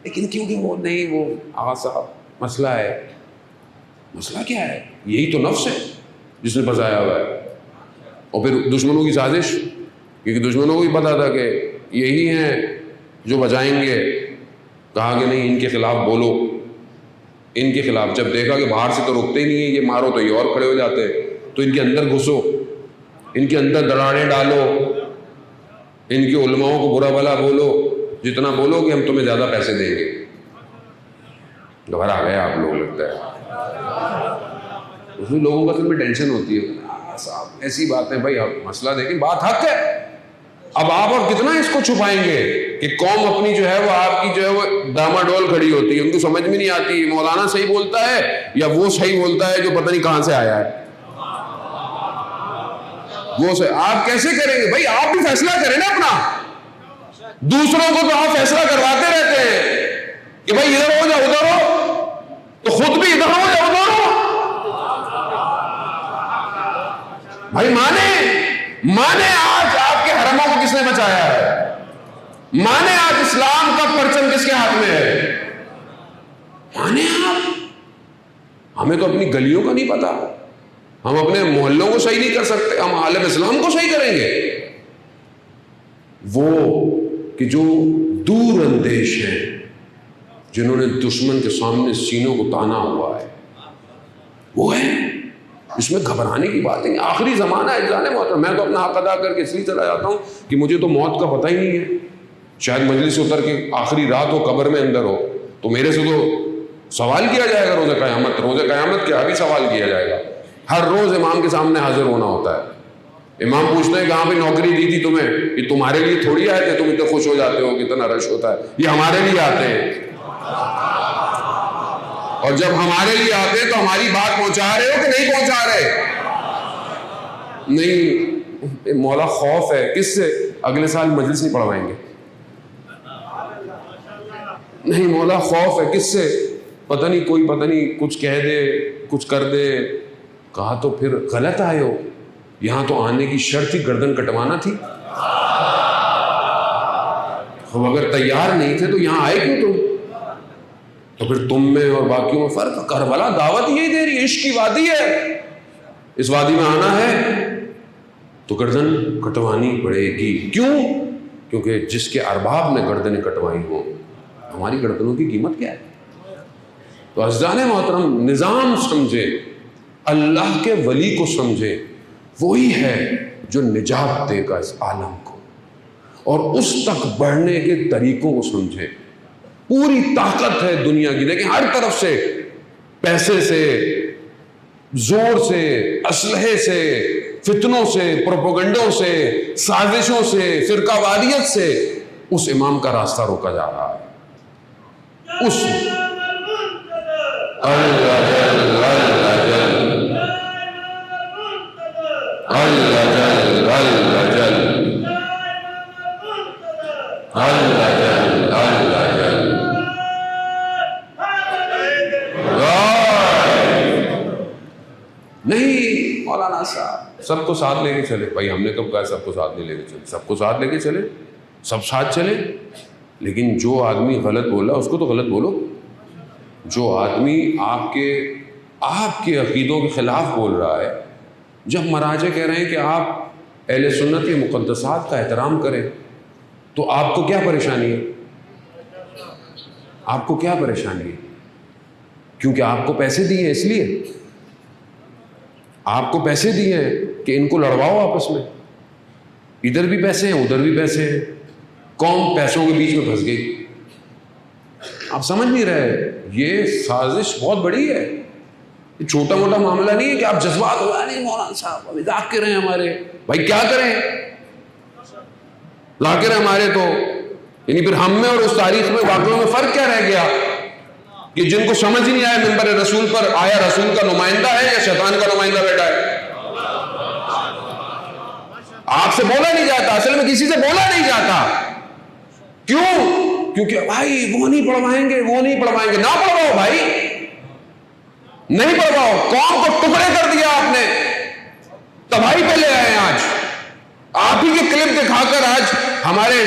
لیکن کیونکہ وہ نہیں، وہ آغا صاحب مسئلہ ہے. مسئلہ کیا ہے؟ یہی تو نفس ہے جس نے بسایا ہوا ہے، اور پھر دشمنوں کی سازش، کیونکہ دشمنوں کو بھی پتا تھا کہ یہی ہیں جو بچائیں گے. کہا کہ نہیں ان کے خلاف بولو، ان کے خلاف. جب دیکھا کہ باہر سے تو رکتے ہی نہیں ہیں، یہ مارو تو یہ اور کھڑے ہو جاتے، تو ان کے اندر گھسو، ان کے اندر دراڑیں ڈالو، ان کے علماؤں کو برا بھلا بولو، جتنا بولو کہ ہم تمہیں زیادہ پیسے دیں گے. گھر آ گئے آپ لوگ، لگتا ہے اس میں لوگوں کا اصل میں ٹینشن ہوتی ہے. صاحب ایسی بات ہے بھائی، آپ مسئلہ دیکھیں، بات حق ہے. اب آپ اور کتنا اس کو چھپائیں گے کہ قوم اپنی جو ہے وہ آپ کی جو ہے وہ ڈاماڈول کھڑی ہوتی ہے، ان کو سمجھ میں نہیں آتی مولانا صحیح بولتا ہے یا وہ صحیح بولتا ہے جو پتہ نہیں کہاں سے آیا ہے. وہ سے آپ کیسے کریں گے بھائی؟ آپ بھی فیصلہ کریں نا اپنا. دوسروں کو تو آپ فیصلہ کرواتے رہتے ہیں کہ بھائی ادھر ہو جاؤ ادھر ہو، تو خود بھی ادھر ہو جاؤ ادھر ہو. بھائی مانے آج آپ کے حرموں کو کس نے بچایا ہے؟ مانے آج اسلام کا پرچم کس کے ہاتھ میں ہے؟ مانے آپ. ہمیں تو اپنی گلیوں کا نہیں پتا، ہم اپنے محلوں کو صحیح نہیں کر سکتے، ہم عالم اسلام کو صحیح کریں گے. وہ کہ جو دور اندیش ہیں، جنہوں نے دشمن کے سامنے سینوں کو تانا ہوا ہے، وہ ہے. اس میں گھبرانے کی بات نہیں. آخری زمانہ ہے جانے محترم. میں تو اپنا حق ادا کر کے اس لیے چلا جاتا ہوں کہ مجھے تو موت کا پتہ ہی نہیں ہے. شاید مجلس سے اتر کے آخری رات ہو، قبر میں اندر ہو، تو میرے سے تو سوال کیا جائے گا روز قیامت. روز قیامت کیا ابھی سوال کیا جائے گا. ہر روز امام کے سامنے حاضر ہونا ہوتا ہے. امام پوچھتے ہیں کہاں پہ نوکری دی تھی تمہیں؟ یہ تمہارے لیے تھوڑی آئے تھے، تم اتنے خوش ہو جاتے ہو، کتنا رش ہوتا ہے، یہ ہمارے لیے آتے ہیں، اور جب ہمارے لیے آتے ہیں تو ہماری بات پہنچا رہے ہو کہ نہیں پہنچا رہے؟ نہیں، مولا خوف ہے کس سے؟ اگلے سال مجلس نہیں پڑھوائیں گے۔ نہیں، مولا خوف ہے کس سے؟ پتہ نہیں کوئی پتہ نہیں کچھ کہہ دے، کچھ کر دے۔ کہا تو پھر غلط آئے ہو، یہاں تو آنے کی شرط ہی گردن کٹوانا تھی، اب اگر تیار نہیں تھے تو یہاں آئے کیوں تم؟ تو پھر تم میں اور باقیوں میں فرق۔ کربلا دعوت یہی دے رہی ہے، عشق کی وادی ہے، اس وادی میں آنا ہے تو گردن کٹوانی پڑے گی۔ کیوں؟ کیونکہ جس کے ارباب نے گردنیں کٹوائی ہوں، ہماری گردنوں کی قیمت کیا ہے؟ تو عزیزان محترم، نظام سمجھے، اللہ کے ولی کو سمجھے، وہی ہے جو نجات دے گا اس عالم کو، اور اس تک بڑھنے کے طریقوں کو سمجھے۔ پوری طاقت ہے دنیا کی، لیکن ہر طرف سے، پیسے سے، زور سے، اسلحے سے، فتنوں سے، پروپیگنڈوں سے، سازشوں سے، فرقہ واریت سے اس امام کا راستہ روکا جا رہا ہے۔ اس اللہ جل اللہ جل اللہ جل اللہ جل اللہ جل اللہ جل نہیں مولانا صاحب سب کو ساتھ لے کے چلے۔ بھائی ہم نے کب کہا سب کو ساتھ نہیں لے کے چلے؟ سب کو ساتھ لے کے چلے، سب ساتھ چلے، لیکن جو آدمی غلط بول رہا ہے اس کو تو غلط بولو۔ جو آدمی آپ کے عقیدوں کے خلاف بول رہا ہے، جب مراجع کہہ رہے ہیں کہ آپ اہل سنت کے مقدسات کا احترام کریں، تو آپ کو کیا پریشانی ہے؟ آپ کو کیا پریشانی ہے؟ کیونکہ آپ کو پیسے دیے، اس لیے آپ کو پیسے دیے ہیں کہ ان کو لڑواؤ آپس میں، ادھر بھی پیسے ہیں ادھر بھی پیسے ہیں، قوم پیسوں کے بیچ میں پھنس گئی۔ آپ سمجھ نہیں رہے، یہ سازش بہت بڑی ہے، یہ چھوٹا موٹا معاملہ نہیں ہے کہ آپ جذبات ہو نہیں مولانا صاحب ابھی ذاکر ہیں ہمارے۔ بھائی کیا کریں، ذاکر ہیں ہمارے تو، یعنی پھر ہم میں اور اس تاریخ میں واقعوں میں فرق کیا رہ گیا کہ جن کو سمجھ ہی نہیں آیا ممبر رسول پر آیا رسول کا نمائندہ ہے یا شیطان کا نمائندہ بیٹھا ہے؟ آپ سے بولا نہیں جاتا، اصل میں کسی سے بولا نہیں جاتا۔ کیوں؟ کیونکہ بھائی وہ نہیں پڑھوائیں گے، وہ نہیں پڑھوائیں گے۔ نہ پڑھواؤ بھائی، نہیں پڑھواؤ۔ قوم کو ٹکڑے کر دیا آپ نے، تباہی پہ لے آئے ہیں۔ آج آپ ہی کے کلپ دکھا کر آج ہمارے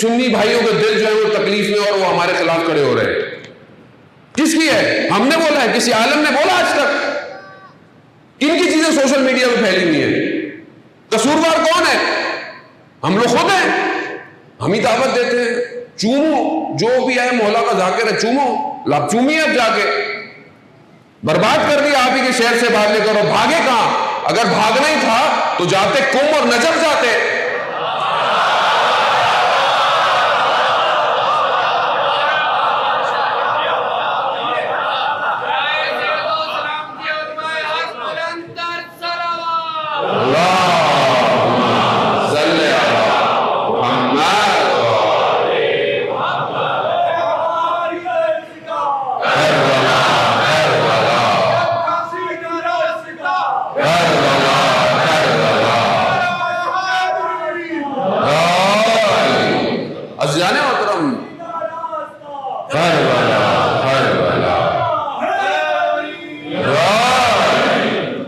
سنی بھائیوں کے دل جو ہے وہ تکلیف میں اور وہ ہمارے خلاف کھڑے ہو رہے ہیں۔ کس کی ہے؟ ہم نے بولا ہے؟ کسی عالم نے بولا آج تک؟ کن کی چیزیں سوشل میڈیا پہ پھیلی ہوئی ہیں؟ قصوروار کون ہے؟ ہم لوگ خود ہیں، ہم ہی دعوت دیتے ہیں۔ چومو، جو بھی آئے مولا کا ذاکر ہے چومو، لاب چومی اب جا کے برباد کر دیا آپ ہی کے شہر سے باہر لے کر، اور بھاگے کہاں؟ اگر بھاگنا ہی تھا تو جاتے کم اور نجف جاتے۔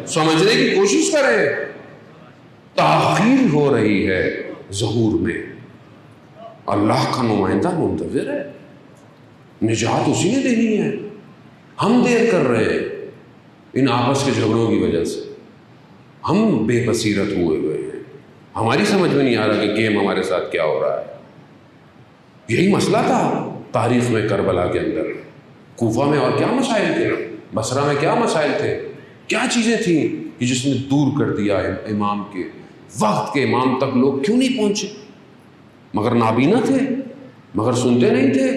سمجھنے کی کوشش کریں، تاخیر ہو رہی ہے ظہور میں۔ اللہ کا نمائندہ منتظر ہے، نجات اسی نے دینی ہے۔ ہم دیر کر رہے ہیں ان آپس کے جھگڑوں کی وجہ سے، ہم بے بصیرت ہوئے ہیں، ہماری سمجھ میں نہیں آ رہا کہ گیم ہمارے ساتھ کیا ہو رہا ہے۔ یہی مسئلہ تھا تاریخ میں کربلا کے اندر۔ کوفہ میں اور کیا مسائل تھے، بصرہ میں کیا مسائل تھے، کیا چیزیں تھیں کہ جس نے دور کر دیا امام کے وقت کے امام تک لوگ کیوں نہیں پہنچے؟ مگر نابینا تھے، مگر سنتے نہیں تھے،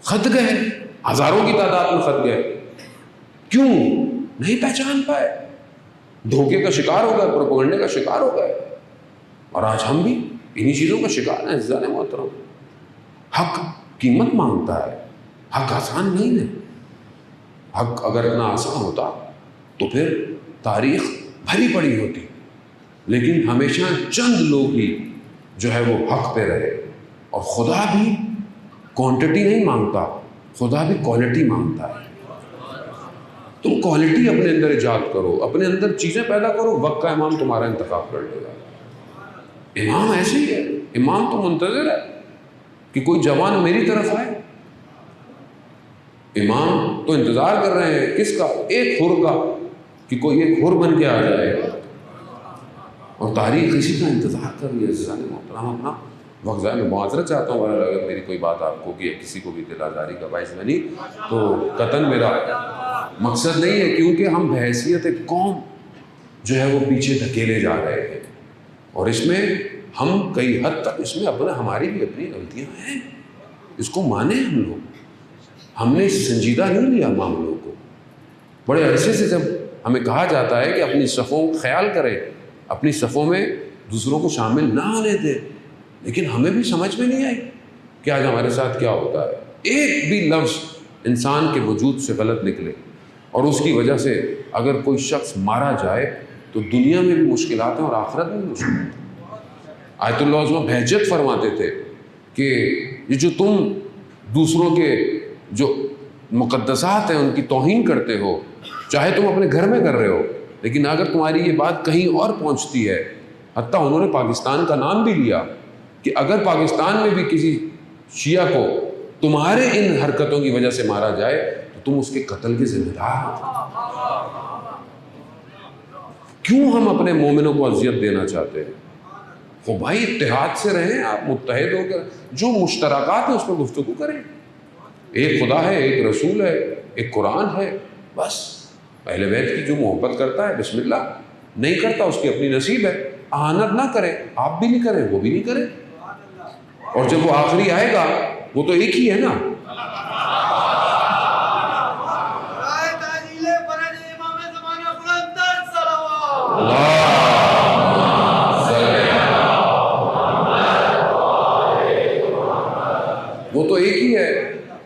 خط گئے، ہزاروں کی تعداد میں خط گئے۔ کیوں نہیں پہچان پائے؟ دھوکے کا شکار ہو گئے، پروپیگنڈے کا شکار ہو گئے۔ اور آج ہم بھی انہی چیزوں کا شکار ہیں. عزیزان محترم، حق قیمت مانگتا ہے، حق آسان نہیں ہے. حق اگر اتنا آسان ہوتا تو پھر تاریخ بھری پڑی ہوتی، لیکن ہمیشہ چند لوگ ہی جو ہے وہ حق پہ رہے. اور خدا بھی کوانٹٹی نہیں مانگتا، خدا بھی کوالٹی مانگتا ہے. تم کوالٹی اپنے اندر ایجاد کرو، اپنے اندر چیزیں پیدا کرو، وقت کا امام تمہارا انتخاب کر لے گا. امام ایسے ہی ہے، امام تو منتظر ہے کہ کوئی جوان میری طرف آئے. امام تو انتظار کر رہے ہیں کس کا؟ ایک حر کا، کہ کوئی ایک حر بن کے آ جائے. اور تاریخ اسی کا انتظار کر رہی ہے. عزیزان محترم، اپنا وقت ضائع. میں معذرت چاہتا ہوں اگر میری کوئی بات آپ کو کہ کسی کو بھی دل آزاری کا باعث بنی، تو قطعاً میرا مقصد نہیں ہے، کیونکہ ہم بحیثیت قوم جو ہے وہ پیچھے دھکیلے جا رہے ہیں. اور اس میں ہم کئی حد تک اس میں ہماری بھی اپنی غلطیاں ہیں. اس کو مانیں ہم لوگ. ہم نے سنجیدہ نہیں لیا معاملوں کو. بڑے عرصے سے جب ہمیں کہا جاتا ہے کہ اپنی صفوں کا خیال کریں، اپنی صفوں میں دوسروں کو شامل نہ ہونے دیں، لیکن ہمیں بھی سمجھ میں نہیں آئی کہ آج ہمارے ساتھ کیا ہوتا ہے. ایک بھی لفظ انسان کے وجود سے غلط نکلے اور اس کی وجہ سے اگر کوئی شخص مارا جائے تو دنیا میں بھی مشکلات ہیں اور آخرت میں بھی مشکلات ہیں. آیت اللہ عظمہ بہجت فرماتے تھے کہ یہ جو تم دوسروں کے جو مقدسات ہیں ان کی توہین کرتے ہو، چاہے تم اپنے گھر میں کر رہے ہو، لیکن اگر تمہاری یہ بات کہیں اور پہنچتی ہے، حتیٰ انہوں نے پاکستان کا نام بھی لیا کہ اگر پاکستان میں بھی کسی شیعہ کو تمہارے ان حرکتوں کی وجہ سے مارا جائے تو تم اس کے قتل کے ذمہ دار ہو. کیوں ہم اپنے مومنوں کو اذیت دینا چاہتے ہیں؟ وہ بھائی اتحاد سے رہیں، آپ متحد ہو کر جو مشترکات ہیں اس پر گفتگو کریں. ایک خدا ہے، ایک رسول ہے، ایک قرآن ہے، بس. اہل بیت کی جو محبت کرتا ہے بسم اللہ، نہیں کرتا اس کی اپنی نصیب ہے. اہانت نہ کریں، آپ بھی نہیں کریں، وہ بھی نہیں کریں. اور جب وہ آخری آئے گا وہ تو ایک ہی ہے نا. وہ تو ایک ہی ہے،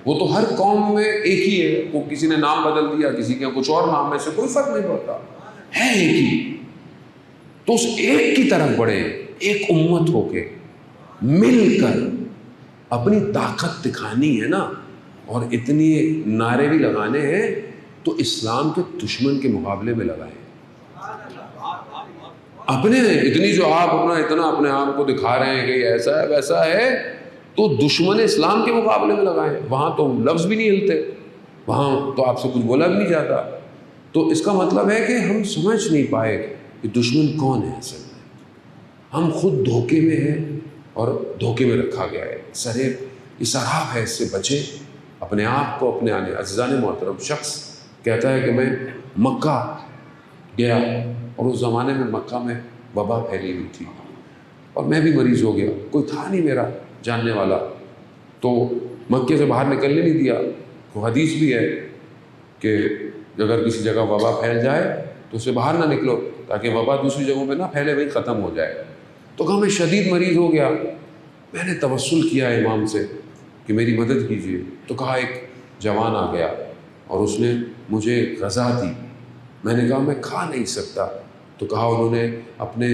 وہ تو ہر قوم میں ایک ہی ہے. وہ کسی نے نام بدل دیا، کسی کے کچھ اور نام، میں سے کوئی فرق نہیں پڑتا، ہے ایک ہی. تو اس ایک کی طرف بڑھے، ایک امت ہو کے مل کر اپنی طاقت دکھانی ہے نا. اور اتنی نعرے بھی لگانے ہیں تو اسلام کے دشمن کے مقابلے میں لگائیں. اپنے اتنی جو آپ اتنا اپنے آپ کو دکھا رہے ہیں کہ یہ ایسا ہے ویسا ہے، تو دشمن اسلام کے مقابلے میں لگائیں. وہاں تو لفظ بھی نہیں ہلتے، وہاں تو آپ سے کچھ بولا بھی نہیں جاتا. تو اس کا مطلب ہے کہ ہم سمجھ نہیں پائے کہ دشمن کون ہے. اصل میں ہم خود دھوکے میں ہیں اور دھوکے میں رکھا گیا ہے. یہ سراب ہے، اس سے بچیں اپنے آپ کو. اپنے آنے عزیزان محترم، شخص کہتا ہے کہ میں مکہ گیا اور اس زمانے میں مکہ میں وبا پھیلی ہوئی تھی اور میں بھی مریض ہو گیا، کوئی تھا نہیں میرا جاننے والا، تو مکے سے باہر نکلنے نہیں دیا. تو حدیث بھی ہے کہ اگر کسی جگہ وبا پھیل جائے تو اسے باہر نہ نکلو تاکہ وبا دوسری جگہوں پہ نہ پھیلے، وہی ختم ہو جائے. تو کہا میں شدید مریض ہو گیا. میں نے توسل کیا امام سے کہ میری مدد کیجیے. تو کہا ایک جوان آ گیا اور اس نے مجھے غذا دی. میں نے کہا میں کھا نہیں سکتا. تو کہا انہوں نے اپنے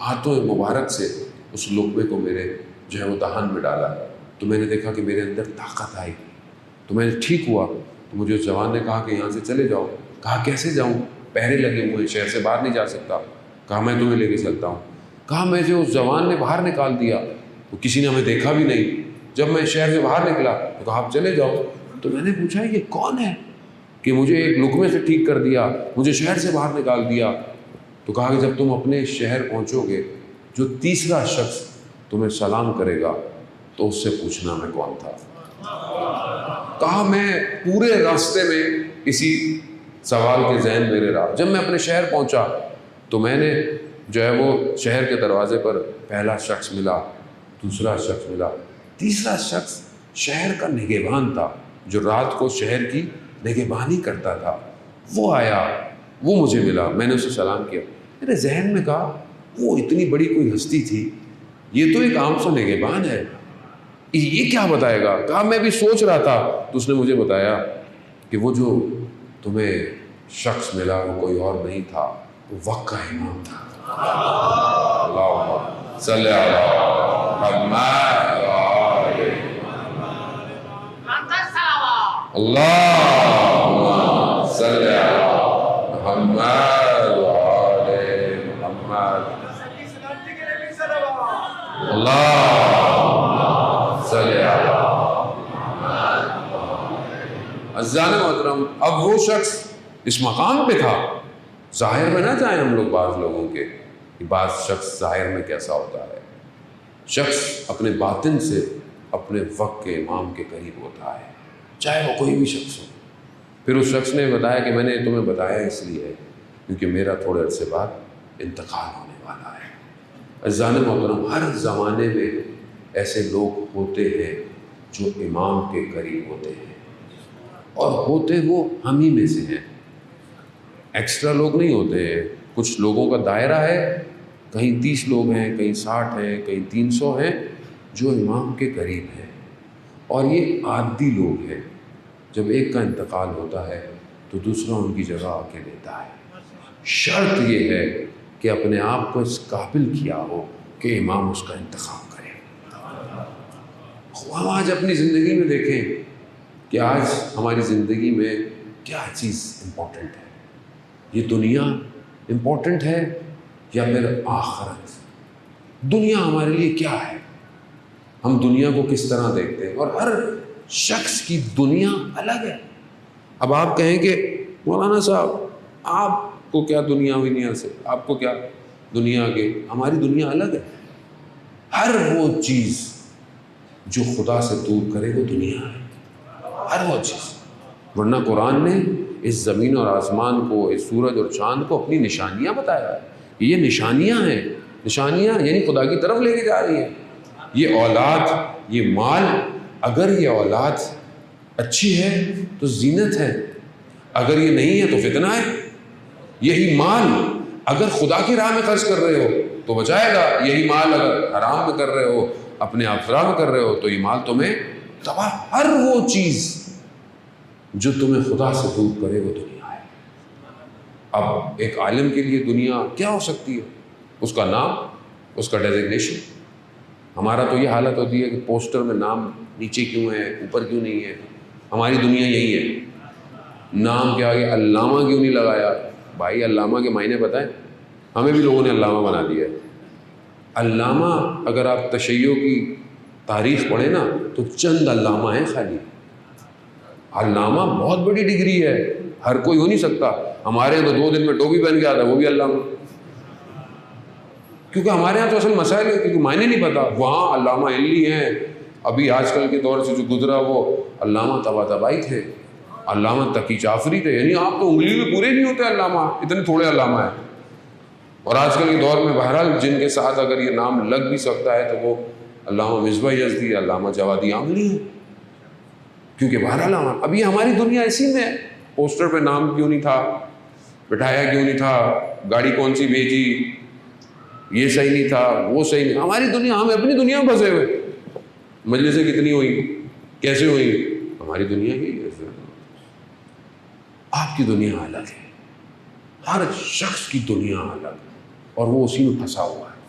ہاتھوں مبارک سے اس لقمے کو میرے جو ہے وہ دہان میں ڈالا. تو میں نے دیکھا کہ میرے اندر طاقت آئی، تو میں نے ٹھیک ہوا. تو مجھے اس جوان نے کہا کہ یہاں سے چلے جاؤ. کہا کیسے جاؤں؟ پہرے لگے ہوئے، شہر سے باہر نہیں جا سکتا. کہا میں تمہیں لے کے چلتا ہوں. کہا میں جو اس جوان نے باہر نکال دیا تو کسی نے ہمیں دیکھا بھی نہیں. جب میں شہر سے باہر نکلا تو کہا آپ چلے جاؤ. تو میں نے پوچھا یہ کون ہے کہ مجھے ایک لقمے سے ٹھیک کر دیا، مجھے شہر سے باہر نکال دیا؟ تو کہا کہ جب تم اپنے شہر پہنچو گے جو تیسرا شخص تمہیں سلام کرے گا تو اس سے پوچھنا میں کون تھا. کہا میں پورے راستے میں اسی سوال کے ذہن میرے رہا. جب میں اپنے شہر پہنچا تو میں نے جو ہے وہ شہر کے دروازے پر پہلا شخص ملا، دوسرا شخص ملا، تیسرا شخص شہر کا نگہبان تھا جو رات کو شہر کی نگہبانی کرتا تھا. وہ آیا، وہ مجھے ملا. میں نے اسے سلام کیا. میرے ذہن میں کہا وہ اتنی بڑی کوئی ہستی تھی، یہ تو ایک عام سا نگہبان ہے، یہ کیا بتائے گا؟ کہا میں بھی سوچ رہا تھا، تو اس نے مجھے بتایا کہ وہ جو تمہیں شخص ملا وہ کوئی اور نہیں تھا، وہ وقت کا امام تھا۔ اللہم صلی علی محمد اللہم صلی علی محمد وآل محمد اللہم صلی علی عزیزان محترم، اب وہ شخص اس مقام پہ تھا۔ ظاہر میں نہ جائیں ہم لوگ بعض لوگوں کے کہ بعض شخص ظاہر میں کیسا ہوتا ہے، شخص اپنے باطن سے اپنے وقت کے امام کے قریب ہوتا ہے، چاہے وہ کوئی بھی شخص ہو۔ پھر اس شخص نے بتایا کہ میں نے تمہیں بتایا اس لیے کیونکہ میرا تھوڑے عرصے بعد انتقال ہونے والا ہے۔ عزیزان محترم، ہر زمانے میں ایسے لوگ ہوتے ہیں جو امام کے قریب ہوتے ہیں، اور ہوتے وہ ہم ہی میں سے ہیں، ایکسٹرا لوگ نہیں ہوتے ہیں۔ کچھ لوگوں کا دائرہ ہے، کہیں 30 لوگ ہیں، کہیں 60 ہیں، کہیں 300 ہیں جو امام کے قریب ہیں، اور یہ عادی لوگ ہیں۔ جب ایک کا انتقال ہوتا ہے تو دوسرا ان کی جگہ آ کے لیتا ہے۔ شرط یہ ہے کہ اپنے آپ کو اس قابل کیا ہو کہ امام اس کا انتخاب کرے۔ ہم آج اپنی زندگی میں دیکھیں کہ آج ہماری زندگی میں کیا چیز امپورٹنٹ ہے؟ یہ دنیا امپورٹنٹ ہے یا پھر آخرت؟ دنیا ہمارے لیے کیا ہے؟ ہم دنیا کو کس طرح دیکھتے ہیں؟ اور ہر شخص کی دنیا الگ ہے۔ اب آپ کہیں کہ مولانا صاحب آپ کو کیا دنیا سے، آپ کو کیا دنیا کے؟ ہماری دنیا الگ ہے۔ ہر وہ چیز جو خدا سے دور کرے وہ دنیا ہے، ہر وہ چیز۔ ورنہ قرآن نے اس زمین اور آسمان کو، اس سورج اور چاند کو اپنی نشانیاں بتایا ہے۔ یہ نشانیاں ہیں، نشانیاں یعنی خدا کی طرف لے کے جا رہی ہیں۔ یہ اولاد، یہ مال، اگر یہ اولاد اچھی ہے تو زینت ہے، اگر یہ نہیں ہے تو فتنہ ہے۔ یہی مال اگر خدا کی راہ میں خرچ کر رہے ہو تو بچائے گا، یہی مال اگر حرام میں کر رہے ہو، اپنے افراد میں کر رہے ہو تو یہ مال تمہیں تباہ۔ ہر وہ چیز جو تمہیں خدا سے دور کرے وہ دنیا ہے۔ اب ایک عالم کے لیے دنیا کیا ہو سکتی ہے؟ اس کا نام، اس کا ڈیزگنیشن۔ ہمارا تو یہ حالت ہوتی ہے کہ پوسٹر میں نام نیچے کیوں ہے، اوپر کیوں نہیں ہے؟ ہماری دنیا یہی ہے، نام کے آگے علامہ کیوں نہیں لگایا؟ بھائی علامہ کے معنی پتہ ہے؟ ہمیں بھی لوگوں نے علامہ بنا دیا ہے۔ علامہ اگر آپ تشیع کی تاریخ پڑھیں نا تو چند علامہ ہیں خالی۔ علامہ بہت بڑی ڈگری ہے، ہر کوئی ہو نہیں سکتا۔ ہمارے یہاں تو 2 دن میں ٹوپی پہن کے آتا ہے وہ بھی علامہ، کیونکہ ہمارے یہاں تو اصل مسائل ہے کیونکہ معنی نہیں پتا۔ وہاں علامہ علی ہیں، ابھی آج کل کے دور سے جو گزرا وہ علامہ طباطبائی تھے، علامہ تقی جعفری تھے۔ یعنی آپ تو انگلی میں پورے نہیں ہوتے علامہ، اتنے تھوڑے علامہ ہیں۔ اور آج کل کے دور میں بہرحال جن کے ساتھ اگر یہ نام لگ بھی سکتا ہے تو وہ علامہ مصباح یزدی، علامہ جوادی عاملی ہیں، کیونکہ بہرحال ابھی ہماری دنیا ایسی میں ہے۔ پوسٹر پہ نام کیوں نہیں تھا، بٹھایا کیوں نہیں تھا، گاڑی کون سی بھیجی، یہ صحیح نہیں تھا، وہ صحیح نہیں۔ ہماری دنیا، ہم اپنی دنیا میں پھنسے ہوئے۔ مجلسیں کتنی ہوئی، کیسے ہوئی؟ ہماری دنیا یہی ہے۔ آپ کی دنیا الگ ہے، ہر شخص کی دنیا الگ ہے، اور وہ اسی میں پھنسا ہوا ہے،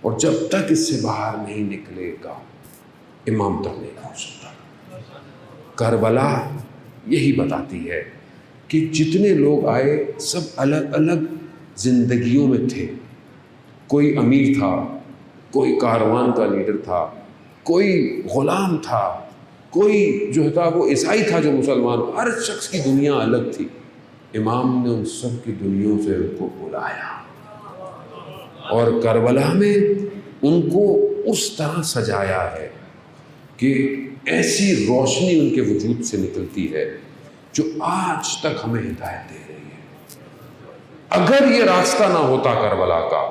اور جب تک اس سے باہر نہیں نکلے گا امام تک نہیں پہنچ سکتا۔ کربلا یہی بتاتی ہے کہ جتنے لوگ آئے سب الگ الگ زندگیوں میں تھے۔ کوئی امیر تھا، کوئی کاروان کا لیڈر تھا، کوئی غلام تھا، کوئی جو تھا وہ عیسائی تھا جو مسلمان۔ ہر شخص کی دنیا الگ تھی۔ امام نے ان سب کی دنیاوں سے ان کو بلایا، اور کربلا میں ان کو اس طرح سجایا ہے کہ ایسی روشنی ان کے وجود سے نکلتی ہے جو آج تک ہمیں ہدایت دے رہی ہے۔ اگر یہ راستہ نہ ہوتا کربلا کا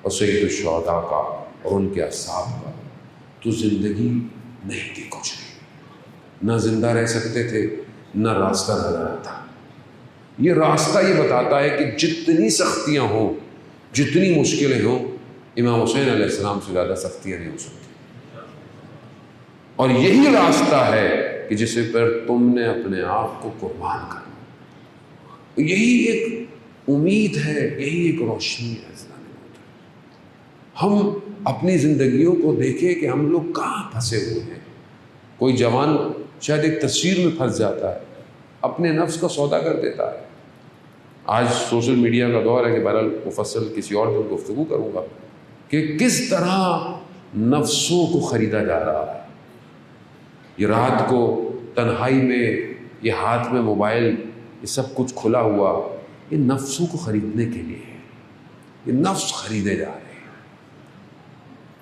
اور سید الشہداء کا اور ان کے اصحاب کا تو زندگی نہیں تھی کچھ بھی، نہ زندہ رہ سکتے تھے، نہ راستہ نظر آتا۔ یہ راستہ یہ بتاتا ہے کہ جتنی سختیاں ہوں جتنی مشکلیں ہوں امام حسین علیہ السلام سے زیادہ سختیاں نہیں ہو سکتی. اور یہی راستہ ہے کہ جسے پر تم نے اپنے آپ کو قربان کرنا. یہی ایک امید ہے, یہی ایک روشنی ہے. ہم اپنی زندگیوں کو دیکھیں کہ ہم لوگ کہاں پھنسے ہوئے ہیں. کوئی جوان شاید ایک تصویر میں پھنس جاتا ہے, اپنے نفس کا سودا کر دیتا ہے. آج سوشل میڈیا کا دور ہے کہ بہرحال مفصل کسی اور دن گفتگو کروں گا کہ کس طرح نفسوں کو خریدا جا رہا ہے. یہ رات کو تنہائی میں یہ ہاتھ میں موبائل, یہ سب کچھ کھلا ہوا, یہ نفسوں کو خریدنے کے لیے ہے. یہ نفس خریدے جا رہے ہیں.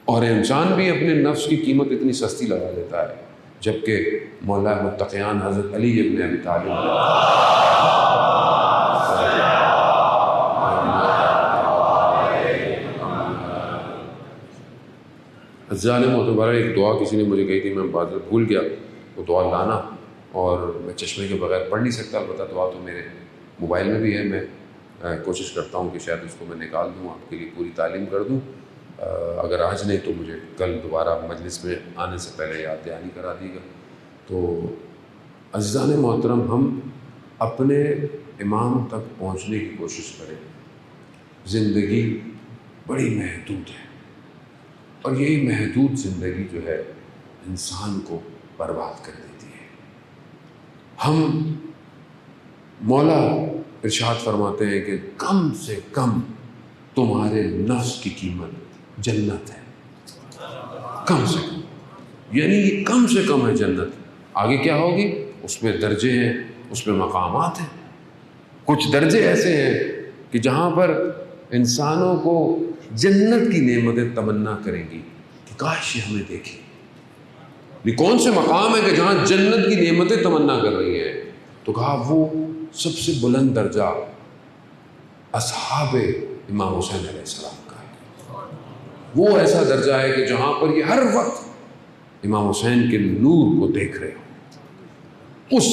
اور انسان بھی اپنے نفس کی قیمت اتنی سستی لگا لیتا ہے, جبکہ مولا متقیان حضرت علی ابن ابی طالب ظالم و دوبارہ ایک دعا کسی نے مجھے کہی تھی, میں بعد میں بھول گیا وہ دعا لانا, اور میں چشمے کے بغیر پڑھ نہیں سکتا. البتہ دعا تو میرے موبائل میں بھی ہے, میں کوشش کرتا ہوں کہ شاید اس کو میں نکال دوں, آپ کے لیے پوری تعلیم کر دوں. اگر آج نہیں تو مجھے کل دوبارہ مجلس میں آنے سے پہلے یاد دہانی کرا دی گا. تو عزیزان محترم, ہم اپنے امام تک پہنچنے کی کوشش کریں. زندگی بڑی محدود ہے, اور یہی محدود زندگی جو ہے انسان کو برباد کر دیتی ہے. ہم مولا ارشاد فرماتے ہیں کہ کم سے کم تمہارے نفس کی قیمت جنت ہے. کم سے کم, یعنی یہ کم سے کم ہے جنت. آگے کیا ہوگی, اس میں درجے ہیں, اس میں مقامات ہیں. کچھ درجے ایسے ہیں کہ جہاں پر انسانوں کو جنت کی نعمتیں تمنا کریں گی کہ کاش یہ ہمیں دیکھیں. یہ کون سے مقام ہے کہ جہاں جنت کی نعمتیں تمنا کر رہی ہیں؟ تو کہا وہ سب سے بلند درجہ اصحاب امام حسین علیہ السلام کا ہے. وہ ایسا درجہ ہے کہ جہاں پر یہ ہر وقت امام حسین کے نور کو دیکھ رہے ہوں, اس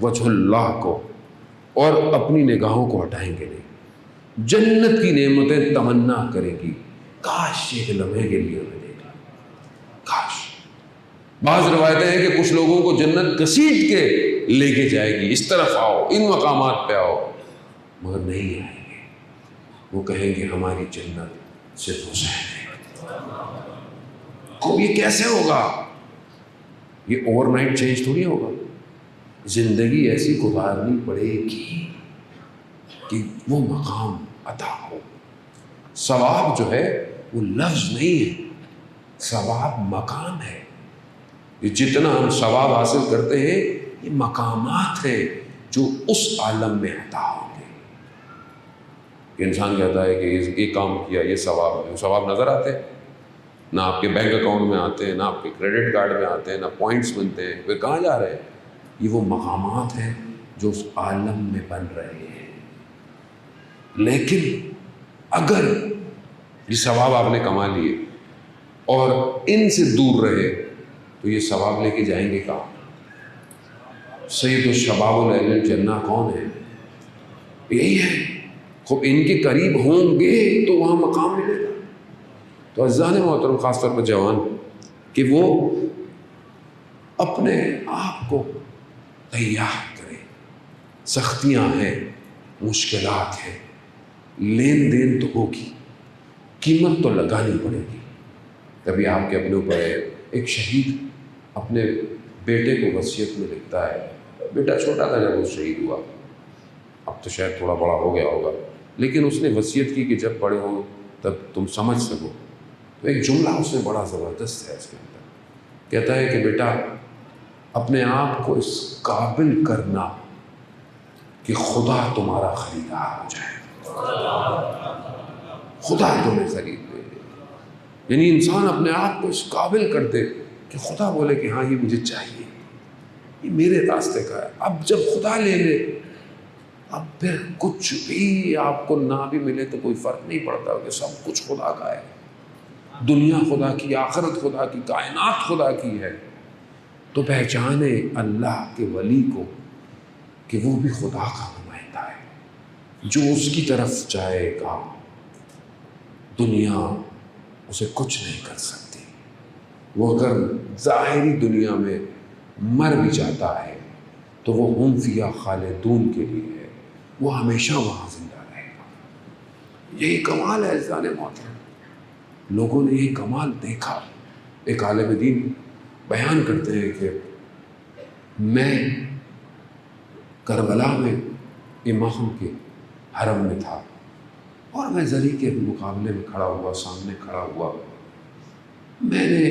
وجہ اللہ کو, اور اپنی نگاہوں کو ہٹائیں گے نہیں. جنت کی نعمتیں تمنا کریں گی, کاش ایک لمحے کے لیے ہمیں دیکھ لیں, کاش. بعض روایتیں ہیں کہ کچھ لوگوں کو جنت گھسیٹ کے لے کے جائے گی, اس طرف آؤ, ان مقامات پہ آؤ, مگر نہیں آئیں گے. وہ کہیں گے ہماری جنت صرف حسین ہے. اب یہ کیسے ہوگا؟ یہ اوور نائٹ چینج تھوڑی ہوگا. زندگی ایسی گزارنی پڑے گی کہ وہ مقام عطا ہو. ثواب جو ہے وہ لفظ نہیں ہے, ثواب مقام ہے. یہ جتنا ہم ثواب حاصل کرتے ہیں یہ مقامات ہیں جو اس عالم میں عطا ہوں گے. انسان کہتا ہے کہ یہ کام کیا, یہ ثواب ہے. وہ ثواب نظر آتے ہیں؟ نہ آپ کے بینک اکاؤنٹ میں آتے ہیں, نہ آپ کے کریڈٹ کارڈ میں آتے ہیں, نہ پوائنٹس بنتے ہیں. وہ کہاں جا رہے ہیں؟ یہ وہ مقامات ہیں جو اس عالم میں بن رہے ہیں. لیکن اگر یہ ثواب آپ نے کما لیے اور ان سے دور رہے تو یہ ثواب لے کے جائیں گے کہاں؟ سید الشباب اہل الجنہ کون ہے؟ یہی ہے. خوب ان کے قریب ہوں گے تو وہاں مقام ملے گا. تو عزیزان محترم, خاص طور پر جوان, کہ وہ اپنے آپ کو تیار کریں. سختیاں ہیں, مشکلات ہیں, لین دین تو ہوگی, قیمت تو لگانی پڑے گی. کبھی آپ کے اپنے اوپر ایک شہید اپنے بیٹے کو وصیت میں لکھتا ہے, بیٹا چھوٹا تھا جب وہ شہید ہوا, اب تو شاید تھوڑا بڑا ہو گیا ہوگا, لیکن اس نے وصیت کی کہ جب بڑے ہو تب تم سمجھ سکو. تو ایک جملہ اس میں بڑا زبردست ہے اس کے اندر. کہتا ہے کہ بیٹا اپنے آپ کو اس قابل کرنا کہ خدا تمہارا خریدار ہو جائے. خدا تمہیں خرید لے. یعنی انسان اپنے آپ کو اس قابل کر دے کہ خدا بولے کہ ہاں یہ مجھے چاہیے, یہ میرے راستے کا ہے. اب جب خدا لے لے, اب پھر کچھ بھی آپ کو نہ بھی ملے تو کوئی فرق نہیں پڑتا کہ سب کچھ خدا کا ہے. دنیا خدا کی, آخرت خدا کی, کائنات خدا کی ہے. تو پہچانے اللہ کے ولی کو کہ وہ بھی خدا کا نمائندہ ہے, جو اس کی طرف جائے گا دنیا اسے کچھ نہیں کر سکتی. وہ اگر ظاہری دنیا میں مر بھی جاتا ہے تو وہ ہم فیہا خالدون کے لیے ہے، وہ ہمیشہ وہاں زندہ رہے گا. یہی کمال ہے عزیزان محترم. لوگوں نے یہی کمال دیکھا. ایک عالم دین بیان کرتے ہیں کہ میں کربلا میں امام کے حرم میں تھا اور میں زری کے مقابلے میں کھڑا ہوا، سامنے کھڑا ہوا. میں نے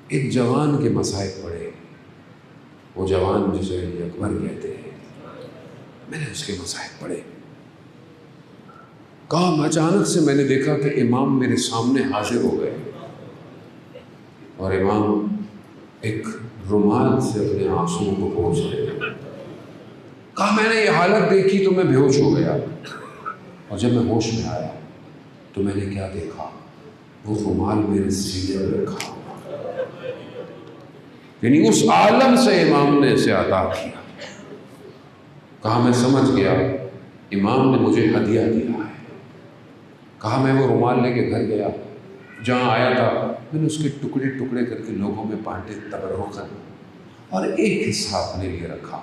ایک جوان کے مصائب پڑھے، وہ جوان جسے علی اکبر کہتے ہیں، میں نے اس کے مصائب پڑھے. کہا اچانک سے میں نے دیکھا کہ امام میرے سامنے حاضر ہو گئے اور امام ایک رومال سے اپنے آنسوؤں کو پوچھ رہے ہیں. کہا میں نے یہ حالت دیکھی تو میں بے ہوش ہو گیا، اور جب میں ہوش میں آیا تو میں نے کیا دیکھا؟ وہ رومال میرے سینے پر رکھا. یعنی اس عالم سے امام نے اسے عطا کیا. کہا میں سمجھ گیا امام نے مجھے ہدیہ دیا ہے. کہا میں وہ رومال لے کے گھر گیا، جہاں آیا تھا میں نے اس کے ٹکڑے ٹکڑے کر کے لوگوں میں بانٹے تبرکاً، اور ایک حصہ اپنے لیے رکھا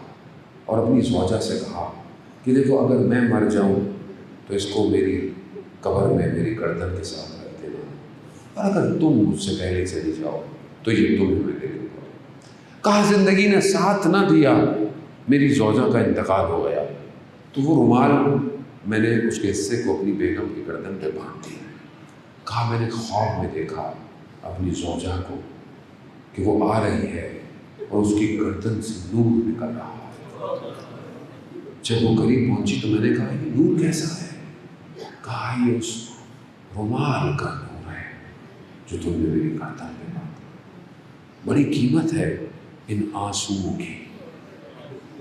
اور اپنی زوجہ سے کہا کہ دیکھو اگر میں مر جاؤں تو اس کو میری قبر میں میری گردن کے ساتھ رکھ دینا، اور اگر تم مجھ سے پہلے چلی جاؤ تو یہ تمہیں میں دے دوں گا. کہا زندگی نے ساتھ نہ دیا، میری زوجہ کا انتقال ہو گیا تو وہ رومال میں نے اس کے حصے کو اپنی بیگم کی گردن پہ باندھ دیا. کہا میں نے خواب میں دیکھا اپنی زوجہ کو کہ وہ آ رہی ہے اور اس کی گردن سے نور نکل رہا ہے. جب وہ قریب پہنچی تو میں نے کہا یہ نور کیسا ہے؟ کہا یہ اس رومال کا نور ہے جو تم نے میری گردن پہ باندھا. بڑی قیمت ہے ان آنسوؤں کی،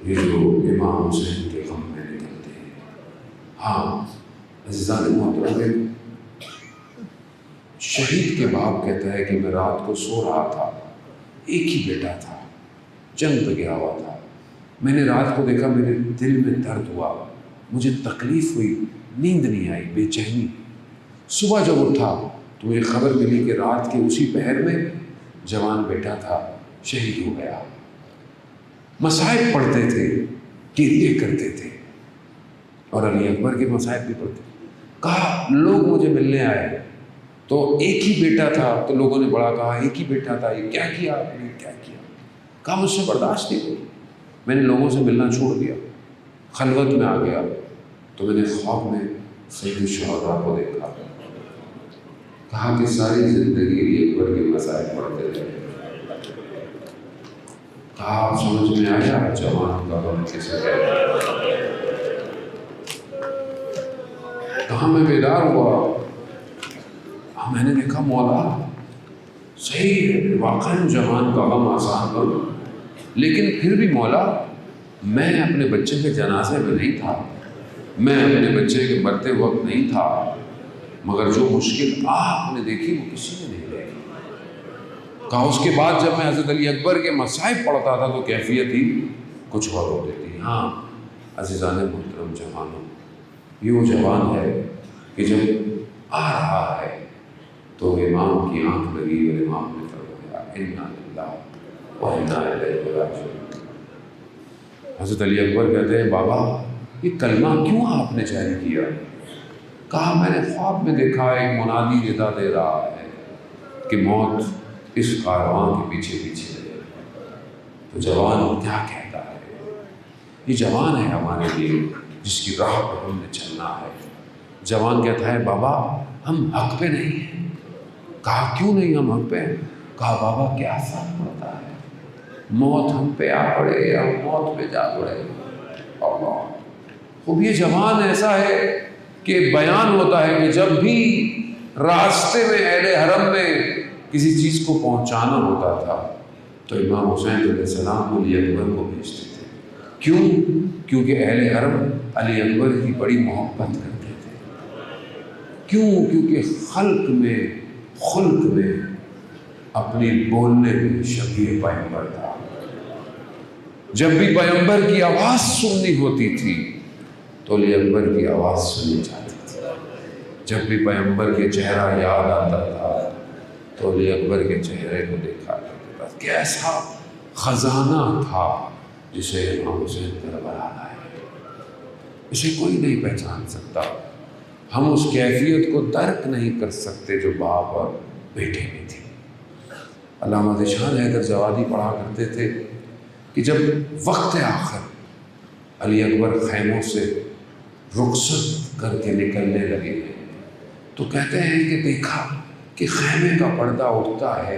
یہ جو امام حسین کے غم میں نکلتے ہیں. ہاں عزیزان محترم، شہید کے باپ کہتا ہے کہ میں رات کو سو رہا تھا، ایک ہی بیٹا تھا، جنگ پہ گیا ہوا تھا. میں نے رات کو دیکھا میرے دل میں درد ہوا، مجھے تکلیف ہوئی، نیند نہیں آئی، بے چینی. صبح جب اٹھا تو مجھے خبر ملی کہ رات کے اسی پہر میں جوان بیٹا تھا، شہید ہو گیا. مصائب پڑھتے تھے، گریے کرتے تھے، اور علی اکبر کے مصائب بھی پڑھتے. کہا لوگ مجھے ملنے آئے تو ایک ہی بیٹا تھا تو لوگوں نے بڑا کہا ایک ہی بیٹا تھا، یہ کیا کیا آپ نے، کیا کیا؟ کہا مجھ سے برداشت نہیں ہوئی، میں نے لوگوں سے ملنا چھوڑ دیا، خلوت میں آ گیا تو میں نے خواب میں سید الشہداء کو دیکھا. کہا کہ ساری زندگی علی اکبر کے مصائب پڑھتے رہے. کہا آپ سمجھ میں آیا جوان کا غم کسے کہتے ہیں؟ کہا میں بیدار ہوا، میں نے دیکھا مولا صحیح ہے، واقعاً جوان کا غم آسان غم، لیکن پھر بھی مولا میں اپنے بچے کے جنازے میں نہیں تھا، میں اپنے بچے کے مرتے وقت نہیں تھا، مگر جو مشکل آپ نے دیکھی وہ کسی نے نہیں دیکھی. کہا اس کے بعد جب میں حضرت علی اکبر کے مصائب پڑھتا تھا تو کیفیت ہی کچھ اور ہو دیتی. ہاں عزیزان محترم جوانوں، یہ وہ جوان ہے کہ جب آ رہا ہے تو امام کی آنکھ لگی اور امام نے فرمایا انا للہ و انا الیہ راجعون. حضرت علی اکبر کہتے ہیں بابا یہ کلمہ کیوں آپ نے جاری کیا؟ کہا میں نے خواب میں دیکھا ایک منادی ندا دے رہا ہے کہ موت اس کارواں کے پیچھے پیچھے ہے. تو جوان کیا کہتا ہے؟ یہ جوان ہے ہمارے لیے جس کی راہ پر ہم نے چلنا ہے. جوان کہتا ہے بابا ہم حق پہ نہیں ہیں. کہا کیوں نہیں ہم حق پہ ہیں؟ کہا بابا کیا فرق پڑتا ہے، موت ہم پہ آ پڑے یا موت پہ جا پڑے. اللہ خوب یہ جوان ایسا ہے کہ بیان ہوتا ہے کہ جب بھی راستے میں اہل حرم میں کسی چیز کو پہنچانا ہوتا تھا تو امام حسین علیہ السلام علی اکبر کو بھیجتے تھے. کیوں؟ کیونکہ اہل حرم علی اکبر کی بڑی محبت کرتے تھے. کیوں؟ کیونکہ خلق میں اپنی بولنے میں شبیہ پیغمبر تھا. جب بھی پیغمبر کی آواز سننی ہوتی تھی تو علی اکبر کی آواز سنی جاتی تھی. جب بھی پیغمبر کے چہرہ یاد آتا تھا تو علی اکبر کے چہرے کو دیکھا کرتا تھا کہ ایسا خزانہ تھا جسے امام حسین کربلا لائے، اسے کوئی نہیں پہچان سکتا۔ ہم اس کیفیت کو درک نہیں کر سکتے جو باپ اور بیٹے میں تھی۔ علامہ ذیشان حیدر جوادی پڑھا کرتے تھے کہ جب وقت آخر علی اکبر خیموں سے رخصت کر کے نکلنے لگے تو کہتے ہیں کہ دیکھا کہ خیمے کا پردہ اٹھتا ہے،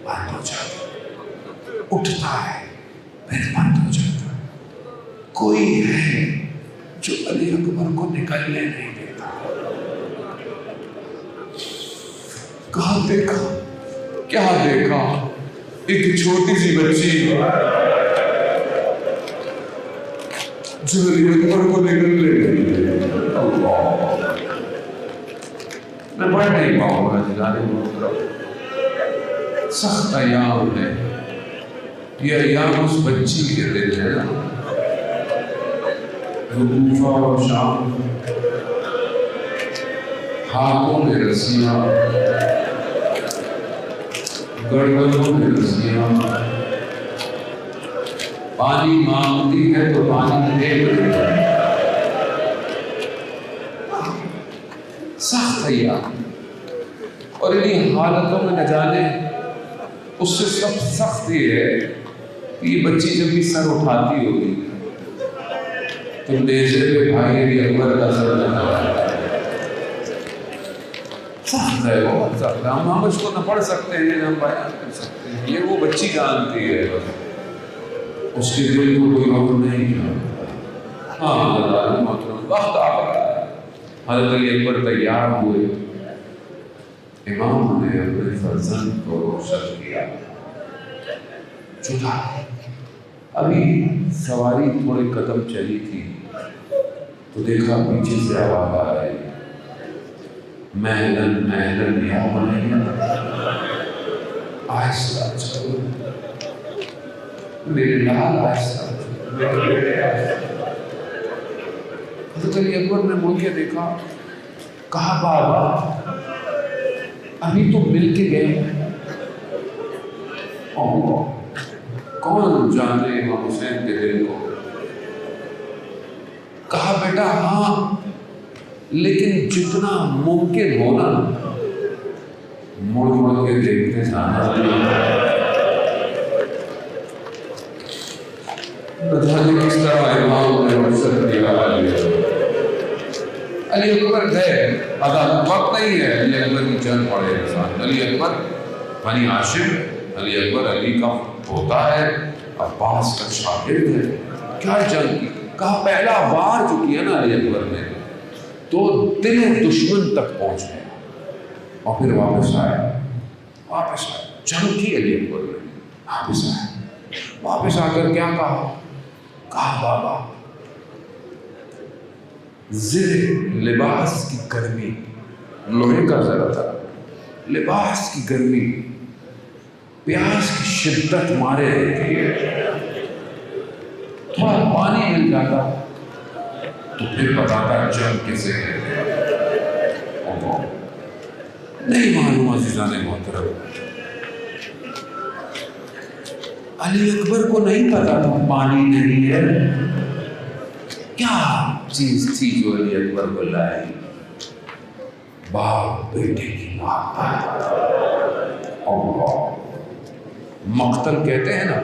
بند ہو جاتا ہے، اٹھتا ہے، پھر بند ہو جاتا ہے۔ کوئی ہے جو علی اکبر کو نکلنے نہیں دیتا۔ کہاں دیکھا، کیا دیکھا؟ ایک چھوٹی سی بچی جو علی اکبر کو نکلنے نہیں دیتا۔ میں پڑھ نہیں پاؤں گا جناب محترم، سخت ایام ہے یہ، ایام اس بچی کے دل ہے نا، کوفہ اور شام، ہاتھوں میں رسیاں، گردنوں میں رسیاں، پانی مانگتی ہے تو پانی دے دیتا ہے۔ سخت ایام، اور انہیں حالتوں میں نہ جانے اس سے سب سخت یہ ہے کہ یہ بچی جب بھی سر اٹھاتی ہوگی تو نیزے پہ بھائی علی اکبر کا سر لگا، سخت ہے، بہت سخت ہے۔ ہم اس کو نہ پڑھ سکتے ہیں نہ بیان کر سکتے ہیں، یہ وہ بچی جانتی ہے، اس کے دل کو کوئی اور نہیں جانتا۔ ہاں اللہ محترم، وقت آ رہا ہے، حضرت علی اکبر تیار ہوئے، امام نے اپنے فرزند کو روشن کیا، چلا۔ ابھی سواری تھوڑے قدم چلی تھی تو دیکھا پیچھے سے آواز آ رہی، مہلن مہلن یا مہلن، آہستہ چلو میرے لال، آہستہ چلو میرے بیٹے، آہستہ۔ حضرت علی اکبر نے مڑ کے دیکھا، کہا بابا ابھی تو مل کے گئے ہیں، کون جانے امام حسین کے دل کو۔ کہا بیٹا ہاں، لیکن جتنا ممکن ہونا مڑ مڑ کے دیکھتے جانا، نہ جانے کس طرح امام نے روشن کیا۔ علی اکبر گئے، عدالت وقت نہیں ہے علی اکبر کی جنگ پڑے انسان۔ علی اکبر بنی ہاشم، علی اکبر علی کا ہوتا ہے، عباس کا شاگرد ہے، کیا جنگ کی؟ کہا پہلا وار جو کیا نا علی اکبر نے تو دل دشمن تک پہنچ گیا، اور پھر واپس آئے، جنگ کی علی اکبر نے، واپس آ کر کیا کہا؟ کہا بابا زر لباس کی گرمی، لوہے کا ذرا تھا، لباس کی گرمی پیاس کی شدت مارے رہتی ہے، تھوڑا پانی مل جاتا تو پھر بتاتا جنگ کسے کہتے ہیں، نہیں معلوم عزیزان محترم۔ علی اکبر کو نہیں پتا تھا پانی نہیں ہے، کیا چیز تھی جو علی اکبر کو لائی؟ باپ بیٹے کی محبت۔ مقتل کہتے ہیں نا،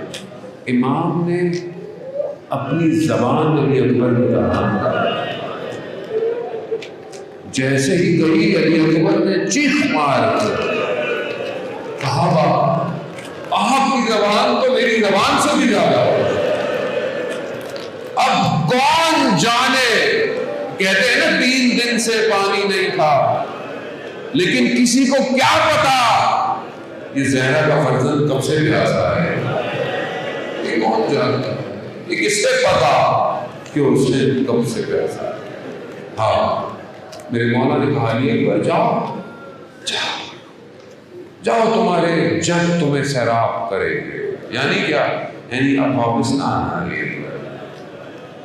امام نے اپنی زبان علی اکبر نے کہا، جیسے ہی کہی علی اکبر نے چیخ مار کہا باپ آپ کی زبان تو میری زبان سے بھی زیادہ ہو، اب کون جانے، کہتے ہیں نا 3 دن سے پانی نہیں تھا، لیکن کسی کو کیا پتا یہ زہرا کا فرزند کب سے پیاسا ہے، یہ کون جانتا، یہ کس سے پتا کہ اس نے کب سے پیاسا ہے۔ ہاں میرے مولا نے کہا علی اکبر جاؤ جاؤ، تمہارے جج تمہیں سیراب کریں گے، یعنی کیا، یعنی اب واپس نہ آنا۔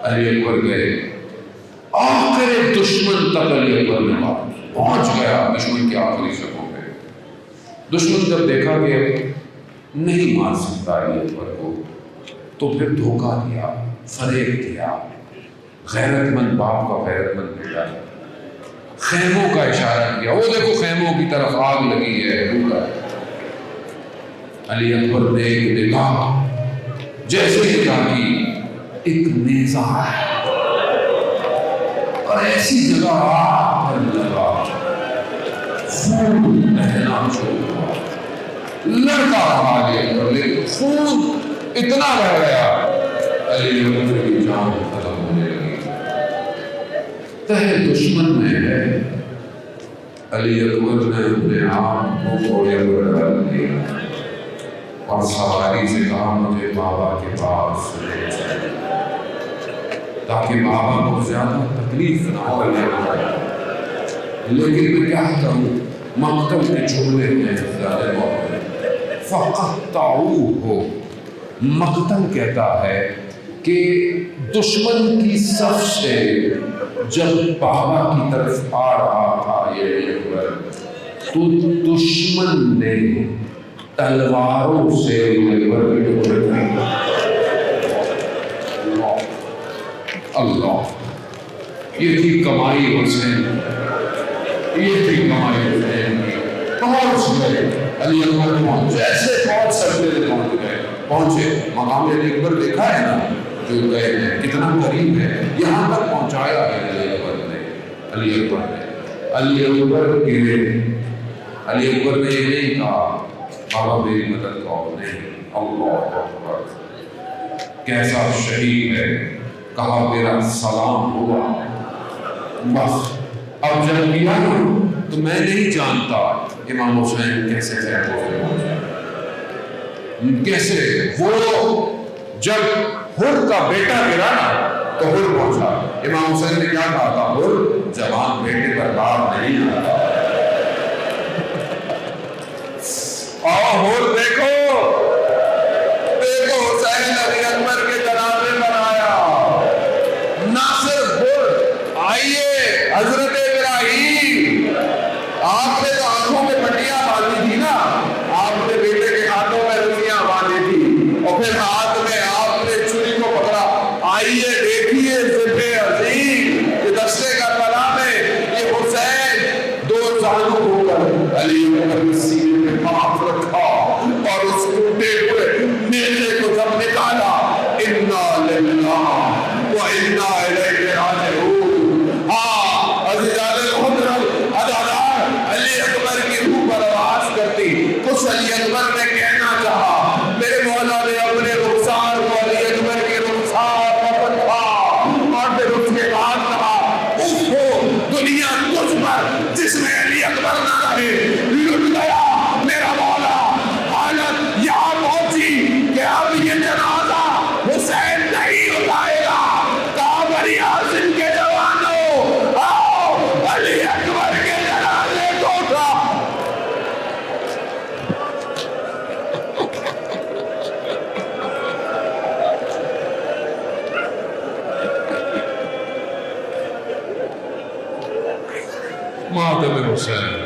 علی اکبر گئے، آخر دشمن تک علی اکبر نے پہنچ گیا، دشمن کی آخری شبوں پہ. دشمن جب دیکھا کہ نہیں مار سکتا علی اکبر کو تو پھر دھوکہ دیا، فریب دیا. غیرت مند باپ کا غیرت مند بیٹا، خیموں کا اشارہ کیا، وہ دیکھو خیموں کی طرف آگ لگی ہے، رکا. علی اکبر نے ایک نگاہ، جیسے نگاہ کی، ایک نیزہ ہے اور ایسی جگہ آگ پر لگا، خون بہنا شروع ہوا. لڑکا رہا علی اکبر، لیکن خون اتنا بہ گیا علی اکبر کی جان ختم ہونے لگی. تہ دشمن میں ہے. علی اکبر نے اپنے آپ کو گھوڑے پر ڈال دیا اور سواری سے کہا مجھے بابا کے پاس لے چلو تاکہ بابا کو زیادہ تکلیف نہ ہو. لیکن میں کیا کروں، مقتل کے جملے میں زیادہ موت ہے. فَقَطَّعُوهُ، مقتل کہتا ہے کہ دشمن کی صف سے جب بابا کی طرف آ رہا تھا یہ علی اکبر، تو دشمن نے تلواروں سے علی اکبر کے ٹکڑے کیے. اللہ، یہ تھی کمائی حسین، یہ تھی کمائی حسین کی. پہنچ گئے علی اکبر پہنچ، جیسے پہنچ سکتے تھے پہنچ گئے. پہنچے مقام علی اکبر دیکھا ہے نا جو گئے ہیں کتنا قریب ہے، یہاں تک پہنچایا ہے علی اکبر نے. علی اکبر نے علی اکبر نے یہ نہیں کہا بابا میری مدد کرو، نہیں. اللہ اکبر، کیسا شہید ہے. کہا میرا سلام ہوا. بس اب جب کیا نا تو میں نہیں جانتا امام حسین کیسے کیسے وہ جب حر کا بیٹا گرا نا تو حر پہنچا. امام حسین نے کیا کہا تھا، حر جوان بیٹے پر بار نہیں آتا. اور حر دیکھو دیکھو حسین علی اکبر کے جنازے پر آیا. نہ صرف حر، آئیے حضرت ابراہیم، آپ نے تو آنکھوں میں پٹیاں باندھی تھی نا، آپ نے بیٹے کے ہاتھوں میں رسیاں باندھی تھی اور پھر ہاتھ میں آپ نے چھری کو پکڑا. آئیے دیکھیے ذبح عظیم کہ دستے کربلا میں یہ حسین دو زانوں ہو کر علی اکبر کے سینے میں ہاتھ رکھا اور اس ٹوٹے ہوئے نیزے کو جب نکالا، انا للہ و انا الیہ راجعون. ہاں عزیزان الحضرت ادادار علی اکبر کی روح پر آواز کرتی. کچھ علی اکبر نے کہنا چاہا، میرے مولا نے اپنے رخسار کو علی اکبر کے رخسار پر رکھا اور پھر اس کے بعد کہا اس کو دنیا تجھ پر جس میں علی اکبر نہ رہے لٹ گیا. میرا مولا حالت یہاں پہنچی کہ اب یہ جنازہ حسین نہیں اٹھائے گا. کہا بنی ہاشم کے جوانوں آؤ علی اکبر کے جنازے کو اٹھا. ماتم حسین